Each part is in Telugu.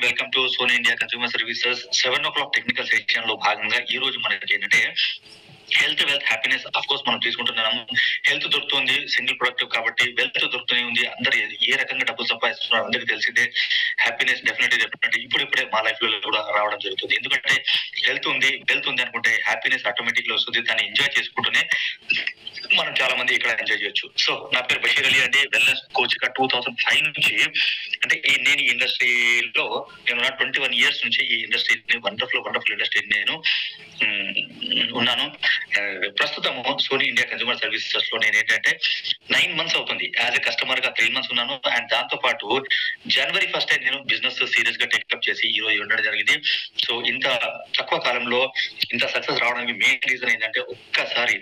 Welcome to Sony India consumer services 7 o'clock technical section లో భాగంగా ఈ రోజు మనకి ఏంటంటే health wealth happiness of course మనం తీసుకుంటున్నాము. హెల్త్ దొరుకుతుంది సింగిల్ ప్రొడక్ట్ కాబట్టి, వెల్త్ దొరుకుతూనే ఉంది. అందరు ఏ రకంగా డబ్బులు సంపాదిస్తున్నారు అందరికీ తెలిసిందే. హ్యాపీనెస్ డెఫినెట్లీ ఇప్పుడిప్పుడే మా లైఫ్ లో కూడా రావడం జరుగుతుంది. ఎందుకంటే హెల్త్ ఉంది వెల్త్ ఉంది అనుకుంటే హ్యాపీనెస్ ఆటోమేటిక్ లో వస్తుంది. దాన్ని ఎంజాయ్ చేసుకుంటూనే మనం చాలా మంది ఇక్కడ ఎంజాయ్ చేయొచ్చు. సో నా పేరు బషీర్ అలీ అండి, వెల్నెస్ కోచ్ గా 2005 నుంచి అంటే నేను ఈ ఇండస్ట్రీలో నేను 21 years నుంచి ఈ ఇండస్ట్రీ వండర్ఫుల్ ఇండస్ట్రీ నేను ఉన్నాను. ప్రస్తుతం సోనీ ఇండియా కన్స్యూమర్ సర్వీసెస్ లో నేను ఏంటంటే 9 months అవుతుంది. యాజ్ ఎ కస్టమర్ గా 3 months ఉన్నాను. అండ్ దాంతో పాటు January 1st నేను బిజినెస్ సీరియస్ గా టేకప్ చేసి ఈ రోజు ఉండడం జరిగింది. సో ఇంత తక్కువ కాలంలో ఇంత సక్సెస్ రావడానికి మెయిన్ రీజన్ ఏంటంటే ఒక్కసారి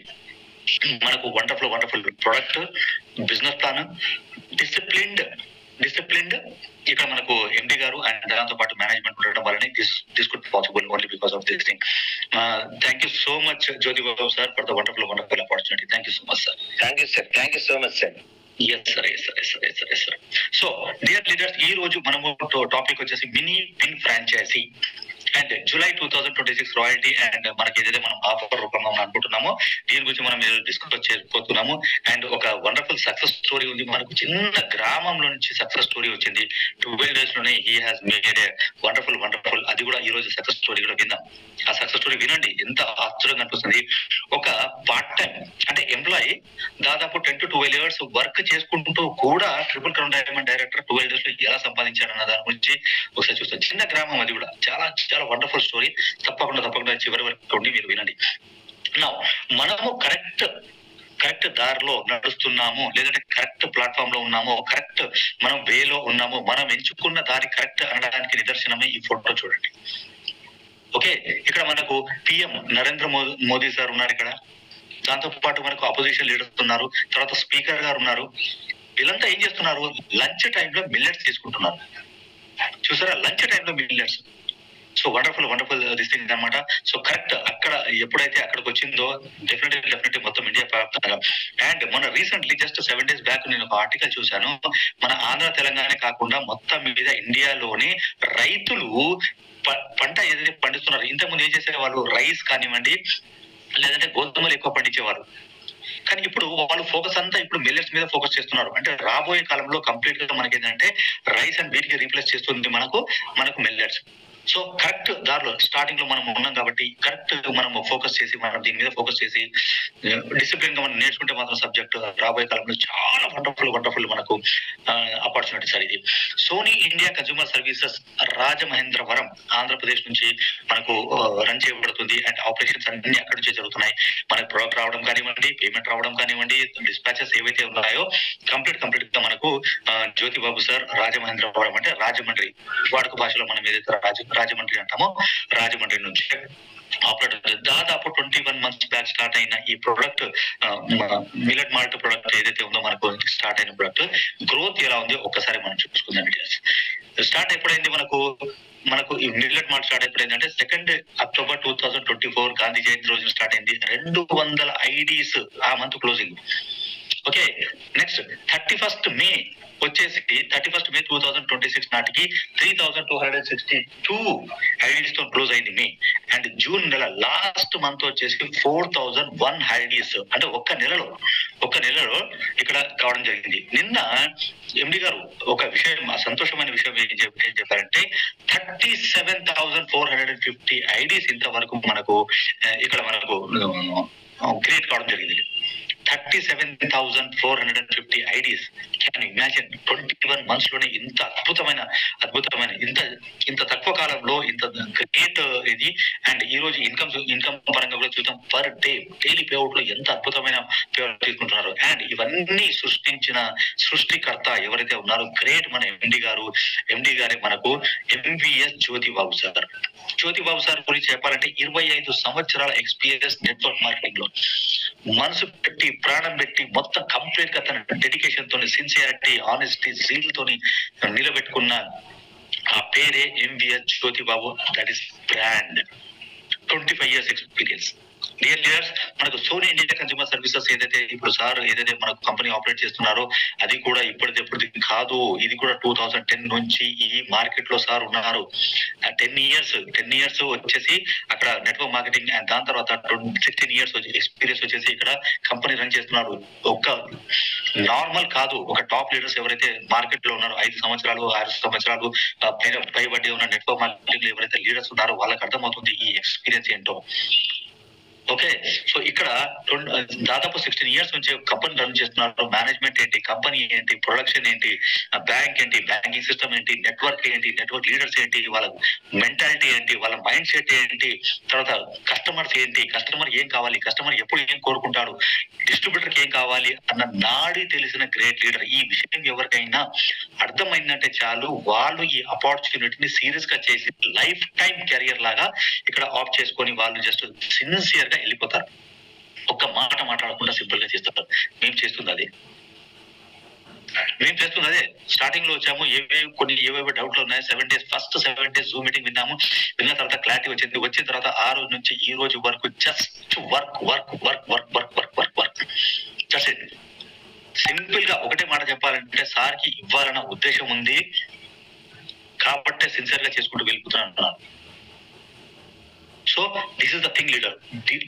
మనకు wonderful product, business plan, disciplined ఇక్కడ మనకు ఎండి గారు అండ్ దాంతో పాటు మేనేజ్మెంట్ ఉండడం వల్లనే this could possible only because of this thing. Thank you so much Jyothi Babu sir for the wonderful opportunity. Thank you so much sir. Thank you so much sir. Yes sir. So dear leaders, ఈ రోజు మనము టాపిక్ వచ్చేసి mini pin franchisee and July 2026 royalty and మనకి ఏదైతే మనం ఆఫర్ రూపంగా అనుకుంటున్నామో దీని గురించి మనం డిస్కస్ చేసుకోతున్నాము. అండ్ ఒక వండర్ఫుల్ సక్సెస్ స్టోరీ ఉంది. మనకు చిన్న గ్రామంలో నుంచి సక్సెస్ స్టోరీ వచ్చింది. 12 days లోనే he has made a wonderful అది కూడా ఈ రోజు సక్సెస్ స్టోరీ కూడా విందాం. ఆ సక్సెస్ స్టోరీ వినండి, ఎంత ఆశ్చర్యంగా అనిపిస్తుంది. ఒక పార్ట్ టైం అంటే ఎంప్లాయీ దాదాపు 10 to 12 years వర్క్ చేసుకుంటూ కూడా triple crown diamond director 12 days లో ఎలా సంపాదించారన్న దాని గురించి ఒకసారి చూస్తాం. చిన్న గ్రామం, అది కూడా చాలా వండర్ఫుల్ స్టోరీ. తప్పకుండా చివరి వరకు ఉండి మీరు వినండి. మనము కరెక్ట్ దారిలో నడుస్తున్నాము, లేదంటే కరెక్ట్ ప్లాట్ఫామ్ లో ఉన్నాము, కరెక్ట్ మనం వేలో ఉన్నాము, మనం ఎంచుకున్న దారి కరెక్ట్ అనడానికి నిదర్శనమే ఈ ఫోటో చూడండి. ఓకే, ఇక్కడ మనకు పిఎం నరేంద్ర మోదీ సార్ ఉన్నారు. ఇక్కడ దాంతో పాటు మనకు అపోజిషన్ లీడర్స్ ఉన్నారు, తర్వాత స్పీకర్ గారు ఉన్నారు. వీళ్ళంతా ఏం చేస్తున్నారు? లంచ్ టైంలో మిల్లెట్స్ తీసుకుంటున్నారు. చూసారా, లంచ్ టైంలో millets. So wonderful this thing అనమాట. సో కరెక్ట్ అక్కడ ఎప్పుడైతే అక్కడికి వచ్చిందో డెఫినెట్లీ మొత్తం ఇండియా వ్యాప్తంగా. అండ్ మన రీసెంట్లీ జస్ట్ 7 days బ్యాక్ నేను ఒక ఆర్టికల్ చూశాను. మన ఆంధ్ర తెలంగాణ కాకుండా మొత్తం మీద ఇండియాలోని రైతులు పంట ఏదైతే పండిస్తున్నారు, ఇంతకుముందు ఏం చేసే వాళ్ళు రైస్ కానివ్వండి లేదంటే గోధుమలు ఎక్కువ పండించేవారు. కానీ ఇప్పుడు వాళ్ళు ఫోకస్ అంతా ఇప్పుడు మిల్లెట్స్ మీద ఫోకస్ చేస్తున్నారు. అంటే రాబోయే కాలంలో కంప్లీట్ గా మనకి ఏంటంటే రైస్ అండ్ వీట్ కి రీప్లేస్ చేస్తుంది మనకు మిల్లెట్స్. సో కరెక్ట్ దారిలో స్టార్టింగ్ లో మనం ఉన్నాం కాబట్టి కరెక్ట్ మనం ఫోకస్ చేసి మనం దీని మీద ఫోకస్ చేసి డిసిప్లిన్ గా మనం నేర్చుకుంటే మాత్రం సబ్జెక్ట్ రాబోయే కాలంలో చాలా వండర్ఫుల్ మనకు ఆపర్చునిటీ సార్ ఇది. Sony India consumer services Rajamahendravaram Andhra Pradesh నుంచి మనకు రన్ చేయబడుతుంది. అండ్ ఆపరేషన్స్ అన్ని అక్కడి నుంచే జరుగుతున్నాయి. మనకు ప్రొడక్ట్ రావడం కానివ్వండి, పేమెంట్ రావడం కానివ్వండి, డిస్పాచెస్ ఏవైతే ఉన్నాయో కంప్లీట్ గా మనకు జ్యోతి బాబు సార్ రాజమహేంద్రవరం అంటే రాజమండ్రి వాడుక భాషలో మనం ఏదైతే రాజమండ్రి అంటామో రాజమండ్రి నుంచి ఆపరేటర్. దాదాపు 21 months బ్యాక్ స్టార్ట్ అయిన ఈ ప్రొడక్ట్ మిల్లెట్ మాల్ట్ ప్రొడక్ట్ ఏదైతే ఉందో మనకు స్టార్ట్ అయిన ప్రొడక్ట్ గ్రోత్ ఎలా ఉంది ఒక్కసారి మనం చూసుకుందాం. స్టార్ట్ ఎప్పుడైంది మనకు ఈ మిల్లెట్ మాల్ట్ స్టార్ట్ ఎప్పుడైందంటే 2nd October 2024 గాంధీ జయంతి రోజున స్టార్ట్ అయింది. 200 IDs ఆ month closing. Okay, next 31st May వచ్చేసి 31st May 2026 నాటికి 3262 ఐడీస్ తో క్లోజ్ అయింది మే. అండ్ జూన్ నెల లాస్ట్ మంత్ వచ్చేసి 4001 ఐడీస్, అంటే ఒక్క నెలలో ఇక్కడ కావడం జరిగింది. నిన్న ఎండి గారు ఒక విషయం, సంతోషమైన విషయం ఏం చెప్పారంటే 37,450 ఐడీస్ ఇంతవరకు మనకు ఇక్కడ క్రియేట్ కావడం జరిగింది. 37,450 ఐడీస్. కెన్ ఇమాజిన్ 21 months లోనే ఇంత అద్భుతమైన ఇంత తక్కువ కాలంలో ఇంత గ్రేట్ ఇది. అండ్ ఈ రోజు ఇన్కమ్ పరంగా కూడా చూద్దాం. పర్ డే డైలీ పేఅవుట్ లో ఎంత అద్భుతమైన పేఅవుట్ తీసుకుంటున్నారు. అండ్ ఇవన్నీ సృష్టికర్త ఎవరైతే ఉన్నారో గ్రేట్ మన ఎండి గారే మనకు ఎంవిఎస్ జ్యోతి బాబు సార్ గురించి చెప్పాలంటే 25 సంవత్సరాల ఎక్స్పీరియన్స్ నెట్వర్క్ మార్కెటింగ్ లో మనసు పెట్టి ప్రాణం పెట్టి మొత్తం కంప్లీట్ గా తన డెడికేషన్ తోని, సిన్సియారిటీ, ఆనెస్టీ, జీల్ తోని నిలబెట్టుకున్న ఆ పేరే MVS Jyothi Babu. That is brand. 25 years experience. Dear leaders, మనకు సోనీ ఇండియా కన్స్యూమర్ సర్వీసెస్ ఏదైతే ఇప్పుడు సార్ ఏదైతే మనకు కంపెనీ ఆపరేట్ చేస్తున్నారో అది కూడా ఇప్పటిది కాదు. ఇది కూడా 2010 నుంచి ఈ మార్కెట్ లో సార్ ఉన్నారు. 10 ఇయర్స్ వచ్చేసి అక్కడ నెట్వర్క్ మార్కెటింగ్, అండ్ దాని తర్వాత 16 ఇయర్స్ ఎక్స్పీరియన్స్ వచ్చేసి ఇక్కడ కంపెనీ రన్ చేస్తున్నారు. ఒక నార్మల్ కాదు, ఒక టాప్ లీడర్స్ ఎవరైతే మార్కెట్ లో ఉన్నారో 5 సంవత్సరాలు 6 సంవత్సరాలు పైబడి ఉన్న నెట్వర్క్ మార్కెటింగ్ లో ఎవరైతే లీడర్స్ ఉన్నారో వాళ్ళకి అర్థమవుతుంది ఈ ఎక్స్పీరియన్స్ ఏంటో. ఓకే, సో ఇక్కడ దాదాపు 16 ఇయర్స్ నుంచి కంపెనీ రన్ చేస్తున్నారు. మేనేజ్మెంట్ ఏంటి, కంపెనీ ఏంటి, ప్రొడక్షన్ ఏంటి, బ్యాంక్ ఏంటి, బ్యాంకింగ్ సిస్టమ్ ఏంటి, నెట్వర్క్ ఏంటి, నెట్వర్క్ లీడర్స్ ఏంటి, వాళ్ళ మెంటాలిటీ ఏంటి, వాళ్ళ మైండ్ సెట్ ఏంటి, తర్వాత కస్టమర్స్ ఏంటి, కస్టమర్ ఏం కావాలి, కస్టమర్ ఎప్పుడు ఏం కోరుకుంటాడు, డిస్ట్రిబ్యూటర్ కి ఏం కావాలి అన్న నాడి తెలిసిన గ్రేట్ లీడర్. ఈ విషయం ఎవరికైనా అర్థమైందంటే చాలు, వాళ్ళు ఈ ఆపర్చునిటీని సీరియస్ గా చేసి లైఫ్ టైం కెరియర్ లాగా ఇక్కడ ఆఫ్ చేసుకొని వాళ్ళు జస్ట్ సిన్సియర్ గా వెళ్ళిపోతారు. ఒక్క మాట మాట్లాడకుండా సింపుల్ గా చేస్తారు. మేము చేస్తుంది అదే. స్టార్టింగ్ లో వచ్చాము, ఏవేవో డౌట్లు ఉన్నాయి. 7 days first 7 days Zoom meeting విన్న తర్వాత క్లారిటీ వచ్చిన తర్వాత ఆ రోజు నుంచి ఈ రోజు వరకు just work. Just it. Simple గా ఒకటే మాట చెప్పాలంటే, సార్ కి ఇవ్వాలన్న ఉద్దేశం ఉంది కాబట్టే సిన్సియర్ గా చేసుకుంటూ వెళ్ళిపోతున్నాను. So this is the thing leader.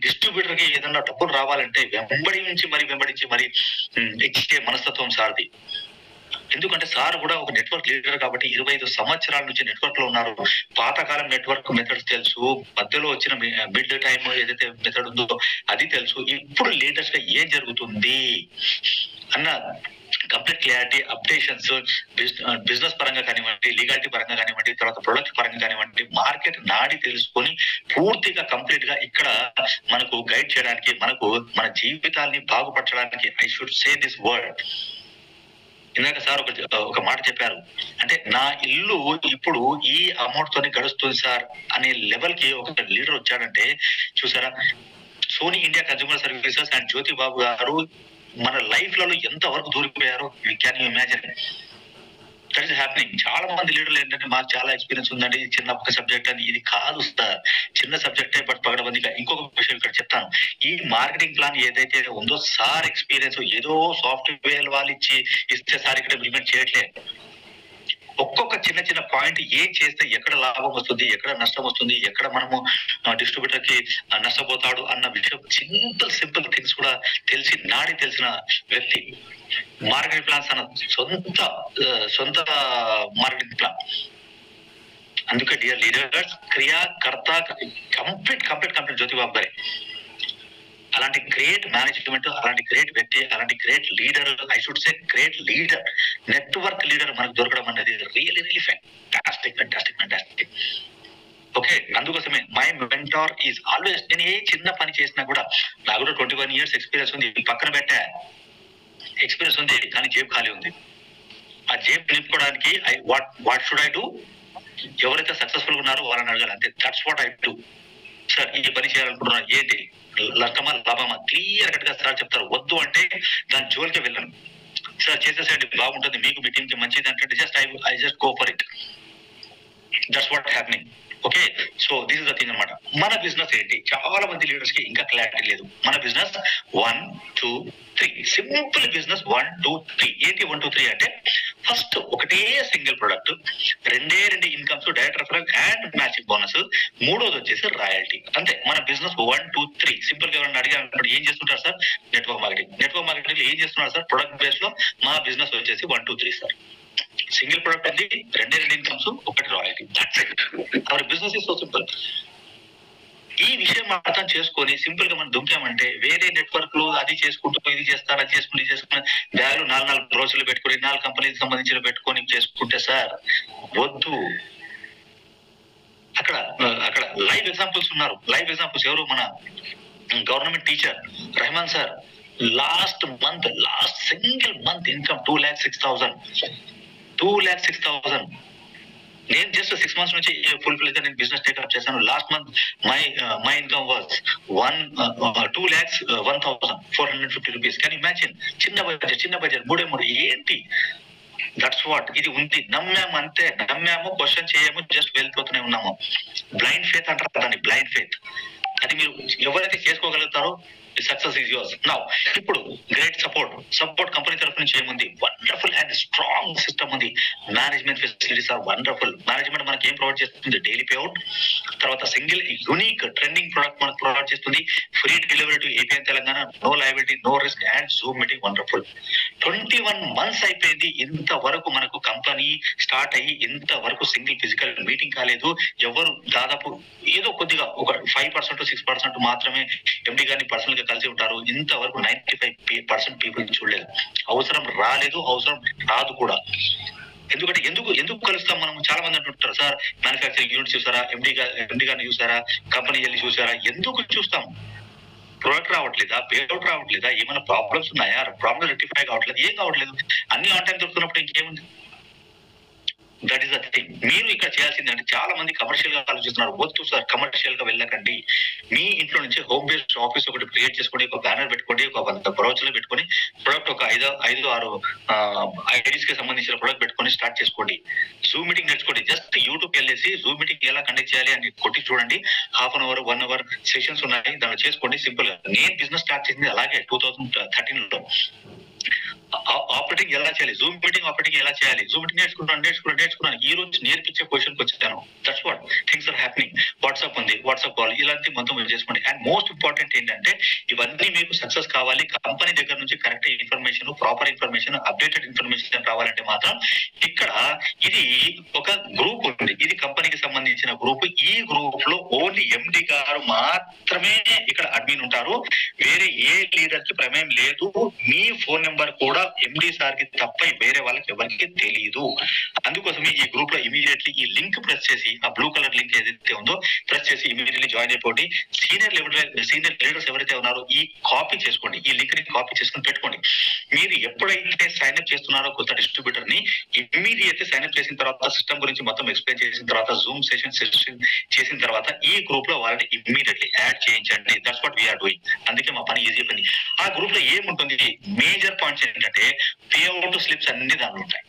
Distributor కి ఏదన్నా డబ్బులు రావాలంటే వెంబడించి మరి ఇచ్చే మనస్తత్వం సార్ది. ఎందుకంటే సార్ కూడా ఒక నెట్వర్క్ లీడర్ కాబట్టి 25 సంవత్సరాల నుంచి నెట్వర్క్ లో ఉన్నారు. పాతకాలం నెట్వర్క్ మెథడ్స్ తెలుసు, మధ్యలో వచ్చిన మిడ్ టైం ఏదైతే మెథడ్ ఉందో అది తెలుసు. ఇప్పుడు లేటెస్ట్ గా ఏం జరుగుతుంది అన్న కంప్లీట్ క్లారిటీ, అప్డేషన్స్, బిజినెస్ పరంగా కానివ్వండి, లీగాలిటీ పరంగా కానివ్వండి, తర్వాత ప్రొడక్ట్ పరంగా కానివ్వండి, మార్కెట్ నాడి తెలుసుకొని పూర్తిగా కంప్లీట్ గా ఇక్కడ మనకు గైడ్ చేయడానికి, మనకు మన జీవితాల్ని బాగుపరచడానికి, I should say this word. ఇందాక సార్ ఒక మాట చెప్పారు, అంటే నా ఇల్లు ఇప్పుడు ఈ అమౌంట్ తోనే గడుస్తుంది సార్ అనే లెవెల్ కి ఒక లీడర్ వచ్చాడంటే చూసారా. Sony India consumer services and Jyothi Babu గారు మన లైఫ్ లలో ఎంత వరకు దూరిపోయారో can you imagine. That is happening. చాలా మంది లీడర్లు ఏంటంటే మాకు చాలా ఎక్స్పీరియన్స్ ఉందండి, చిన్న ఒక సబ్జెక్ట్ అని. ఇది కాదు సార్, చిన్న సబ్జెక్టే బట్ పగడబందిగా. ఇంకొక విషయం ఇక్కడ చెప్తాను, ఈ మార్కెటింగ్ ప్లాన్ ఏదైతే ఉందో సార్ ఎక్స్పీరియన్స్ ఏదో సాఫ్ట్వేర్ వాళ్ళు ఇస్తే సార్ ఇక్కడ ఇంప్లిమెంట్ చేయట్లేదు. ఒక్కొక్క చిన్న పాయింట్ ఏం చేస్తే ఎక్కడ లాభం వస్తుంది, ఎక్కడ నష్టం వస్తుంది, ఎక్కడ మనము డిస్ట్రిబ్యూటర్ కి నష్టపోతాడు అన్న విషయం సింపుల్ థింగ్స్ కూడా తెలిసిన వ్యక్తి. మార్కెటింగ్ ప్లాన్స్ అన్న సొంత మార్కెటింగ్ ప్లాన్. అందుకే డియర్ లీడర్స్, క్రియాకర్త కంప్లీట్ జ్యోతిబాబు గారి అలాంటి గ్రేట్ మేనేజ్మెంట్, అలాంటి గ్రేట్ వ్యక్తి, అలాంటి great leader, I should say great leader, network leader మనకు దొరకడం అనేది రియల్లీ ఫ్యాంటాస్టిక్. ఓకే, అందుకోసమే మై మెంటార్ ఈజ్ ఆల్వేస్. నేను ఏ చిన్న పని చేసినా కూడా, నాకు కూడా 21 years ఎక్స్పీరియన్స్ ఉంది, పక్కన పెట్టా ఎక్స్పీరియన్స్ ఉంది, కానీ జేబు ఖాళీ ఉంది. ఆ జేబు నింపుకోవడానికి వాట్ షుడ్ ఐ డూ? ఎవరైతే సక్సెస్ఫుల్ ఉన్నారో వాళ్ళని అడగాలి, అంతే. That's what I do. Sir ఈ పని చేయాలనుకుంటున్నా, ఏంటి నష్టమా లాభమా క్లియర్ కట్ గా సార్ చెప్తారు. వద్దు అంటే దాని జోలికి వెళ్ళను. సార్ చేసేసండి, బాగుంటుంది, మీకు మీ టీం కి మంచిది అంటే I just go for it. That's what happening. Okay, so this is the thing అనమాట. మన బిజినెస్ ఏంటి, చాలా మంది లీడర్స్ కి ఇంకా క్లారిటీ లేదు. మన బిజినెస్ 1, 2, 3 సింపుల్ బిజినెస్. 1, 2, 3 ఏంటి 1, 2, 3 అంటే, ఫస్ట్ ఒకటే సింగిల్ ప్రొడక్ట్, రెండే incomes, direct referral and matching bonus, మూడోది వచ్చేసి రాయల్టీ. అంతే మన బిజినెస్ 1, 2, 3 సింపుల్ గా ఎవరైనా అడిగారు ఏం చేస్తుంటారు సార్, నెట్వర్క్ మార్కెటింగ్ ఏం చేస్తున్నారు సార్, ప్రొడక్ట్ బేస్ లో మా బిజినెస్ వచ్చేసి 1, 2, 3 సార్. సింగిల్ ప్రొడక్ట్ ఉంది, రెండే ఇన్కమ్స్, ఒకటి royalty. That's it. Our business is so simple. ఈ విషయం అర్థం చేసుకొని సింపుల్ గా మనం దుంకామంటే, వేరే నెట్వర్క్ లో అది చేసుకుంటూ ఇది చేస్తాను, అది చేసుకుని బ్యాగులు 4 బ్రోచర్లు పెట్టుకుని 4 కంపెనీకి సంబంధించిన పెట్టుకొని చేసుకుంటే సార్ వద్దు. అక్కడ లైవ్ ఎగ్జాంపుల్స్ ఉన్నారు. లైవ్ ఎగ్జాంపుల్స్ ఎవరు, మన government teacher Rehman sir. Last single month income 2,06,000. నేను జస్ట్ 6 months నుంచి ఫుల్ ఫిల్ గా నేను బిజినెస్ టేకప్ చేశాను. Last month my income was 2,01,450 rupees. Can imagine? చిన్న బడ్జెట్ 3 ఏంటి? That's what. ఇది ఉంది, నమ్మాము అంతే. నమ్మాము, క్వశ్చన్ చేయము, జస్ట్ వెళ్ళిపోతూనే ఉన్నాము. బ్లైండ్ ఫేత్ అంటారు దాన్ని, బ్లైండ్ ఫేత్. అది మీరు ఎవరైతే చేసుకోగలుగుతారో సక్సెస్ ఇస్ యువర్స్. నౌ ఇప్పుడు గ్రేట్ సపోర్ట్ కంపెనీ తరఫు నుంచి ఏముంది, వండర్ఫుల్ అండ్ స్ట్రాంగ్ సిస్టమ్ ఉంది. Management facilities are wonderful. Management మనకి ఏం ప్రొవైడ్ చేస్తుంది, డైలీ పేఅవుట్, తర్వాత సింగిల్ యూనిక్ ట్రెండింగ్ ప్రొడక్ట్ మనకు ప్రొవైడ్ చేస్తుంది, free delivery to AP Telangana, no liability, no risk and Zoom meeting wonderful. 21 months అయిపోయింది, ఇంతవరకు మనకు కంపెనీ స్టార్ట్ అయ్యి ఇంతవరకు సింగిల్ ఫిజికల్ మీటింగ్ కాలేదు. ఎవరు దాదాపు ఏదో కొద్దిగా ఒక 5% 6% మాత్రమే ఎండి గారిని పర్సనల్ గా కలిసి ఉంటారు. ఇంతవరకు 95% పీపుల్ చూడలేదు. అవసరం రాలేదు, అవసరం రాదు కూడా. ఎందుకంటే ఎందుకు కలుస్తాం మనం? చాలా మంది అంటుంటారు, సార్ మ్యానుఫ్యాక్చరింగ్ యూనిట్ చూసారా, ఎండి గారిని చూసారా, కంపెనీ వెళ్ళి చూసారా? ఎందుకు చూస్తాం? ప్రొడక్ట్ రావట్లేదా, పేఅవుట్ రావట్లేదా, ఏమైనా ప్రాబ్లమ్స్ ఉన్నాయా, ప్రాబ్లమ్ రెక్టిఫై కావట్లేదు, ఏం కావట్లేదు. అన్ని ఆన్ టైం దొరుకుతున్నప్పుడు ఇంకేముంది? That is the thing. మీరు ఇక్కడ చేయాల్సింది అంటే, చాలా మంది కమర్షియల్ గా ఆలోచిస్తున్నారు. వద్దు సార్, కమర్షియల్ గా వెళ్ళకండి. మీ ఇంట్లో నుంచి హోమ్ బేస్డ్ ఆఫీస్ ఒకటి క్రియేట్ చేసుకోండి, ఒక బ్యానర్ పెట్టుకోండి, ఒక 100 బ్రౌచర్లు పెట్టుకొని ప్రొడక్ట్ ఒక 5-6 ఐడీస్ కి సంబంధించిన ప్రొడక్ట్ పెట్టుకొని స్టార్ట్ చేసుకోండి. జూమ్ మీటింగ్ నేర్చుకోండి. జస్ట్ యూట్యూబ్ వెళ్ళేసి జూమ్ మీటింగ్ ఎలా కండక్ట్ చేయాలి అని కొట్టి చూడండి. 1/2 hour 1 hour సెషన్స్ ఉన్నాయి, దాన్ని చేసుకోండి. సింపుల్ గా నేను బిజినెస్ స్టార్ట్ చేసింది అలాగే 2013 లో. ఆపరేటింగ్ ఎలా చేయాలి, జూమ్ మీటింగ్ ఆపరేటింగ్ ఎలా చేయాలి, జూమ్ మీటింగ్ నేర్చుకున్నాను. ఈ రోజు నేర్పించే పొజిషన్ కి వచ్చాను. That's what things are happening. WhatsApp ఉంది, వాట్సాప్ కాల్, ఇలాంటి మొత్తం చేసుకోండి. అండ్ మోస్ట్ ఇంపార్టెంట్ ఏంటంటే, ఇవన్నీ మీకు సక్సెస్ కావాలి, కంపెనీ దగ్గర నుంచి correct information, proper information, updated information రావాలంటే మాత్రం ఇక్కడ ఇది ఒక గ్రూప్ ఉంది. ఇది కంపెనీకి సంబంధించిన గ్రూప్. ఈ గ్రూప్ లో ఓన్లీ ఎండి గారు మాత్రమే ఇక్కడ అడ్మిన్ ఉంటారు. వేరే ఏ లీడర్ కి ప్రమేయం లేదు. మీ ఫోన్ నెంబర్ కూడా ఎండి సార్ కి తప్ప వేరే వాళ్ళకి ఎవరికి తెలియదు. అందుకోసమే ఈ గ్రూప్ లో ఇమీడియట్లీ ఈ లింక్ ప్రెస్ చేసి, ఆ బ్లూ కలర్ లింక్ ఏదైతే ఉందో ప్రెస్ చేసి ఇమీడియట్లీ జాయిన్ అయిపోండి. సీనియర్ లీడర్స్ ఎవరైతే ఉన్నారో ఈ కాపీ చేసుకోండి, ఈ లింక్ ని కాపీ చేసుకుని పెట్టుకోండి. మీరు ఎప్పుడైతే సైన్ అప్ చేస్తున్నారో కొత్త డిస్ట్రిబ్యూటర్ ని, ఇమీడియట్లీ సైన్ అప్ చేసిన తర్వాత, సిస్టమ్ గురించి మొత్తం ఎక్స్ప్లెయిన్ చేసిన తర్వాత, జూమ్ సెషన్ చేసిన తర్వాత ఈ గ్రూప్ లో వాళ్ళని ఇమీడియట్లీ యాడ్ చేయించండి. That's what we are doing. అందుకే మా పని ఈజీ పని. ఆ గ్రూప్ లో ఏముంటుంది, మేజర్ పాయింట్స్ ఏంటంటే, పేఅవుట్ స్లిప్స్ అన్ని దాంట్లో ఉంటాయి.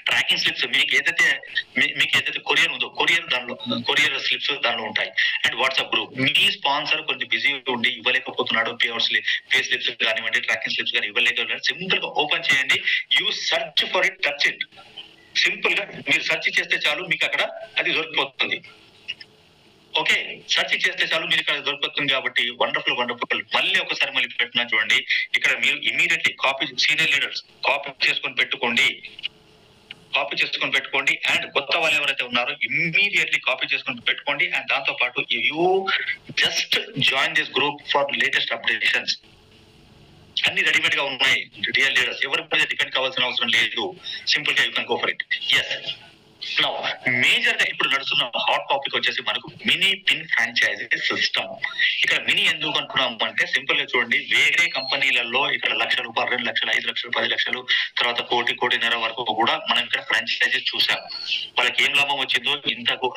ట్రాకింగ్ స్లిప్స్, మీకు ఏదైతే కొరియర్ ఉందో కొరియర్ స్లిప్స్ దానిలో ఉంటాయి. And WhatsApp group, me sponsor కొంచెం బిజీ ఉండి ఇవ్వలేకపోతున్నాడు, పే స్లిప్స్ కానివ్వండి, ట్రాకింగ్ స్లిప్స్ కానీ ఇవ్వలేకపోతున్నాడు, సింపుల్ గా ఓపెన్ చేయండి. You search for it, touch it. Simple గా మీరు సెర్చ్ చేస్తే చాలు, మీకు అక్కడ అది దొరికిపోతుంది. ఓకే, సెర్చ్ చేస్తే చాలు మీరు ఇక్కడ దొరుకుతుంది. కాబట్టి వండర్ఫుల్. మళ్ళీ పెట్టినా చూడండి, ఇక్కడ మీరు immediately copy, senior leaders copy చేసుకొని పెట్టుకోండి. అండ్ కొత్త వాళ్ళు ఎవరైతే ఉన్నారో ఇమ్మీడియట్లీ కాపీ చేసుకొని పెట్టుకోండి. అండ్ దాంతో పాటు you just join this group for latest updations. అన్ని రెడీమేడ్ గా ఉన్నాయి. రియల్ లీడర్స్ ఎవరి మీద డిపెండ్ కావాల్సిన అవసరం లేదు. సింపుల్ గా you can go for it. Yes, now major గా ఇప్పుడు నడుస్తున్న హాట్ టాపిక్ వచ్చేసి మనకు మినీ పిన్ ఫ్రాంచైజీ సిస్టమ్. ఇక్కడ మినీ ఎందుకు అనుకున్నాం అంటే, సింపుల్ గా చూడండి, వేరే కంపెనీలలో ఇక్కడ ₹1,00,000, ₹2,00,000, ₹5,00,000, ₹10,00,000, తర్వాత ₹1.5 వరకు కూడా మనం ఇక్కడ ఫ్రాంచైజీ చూసాం. వాళ్ళకి ఏం లాభం వచ్చిందో ఇంతకు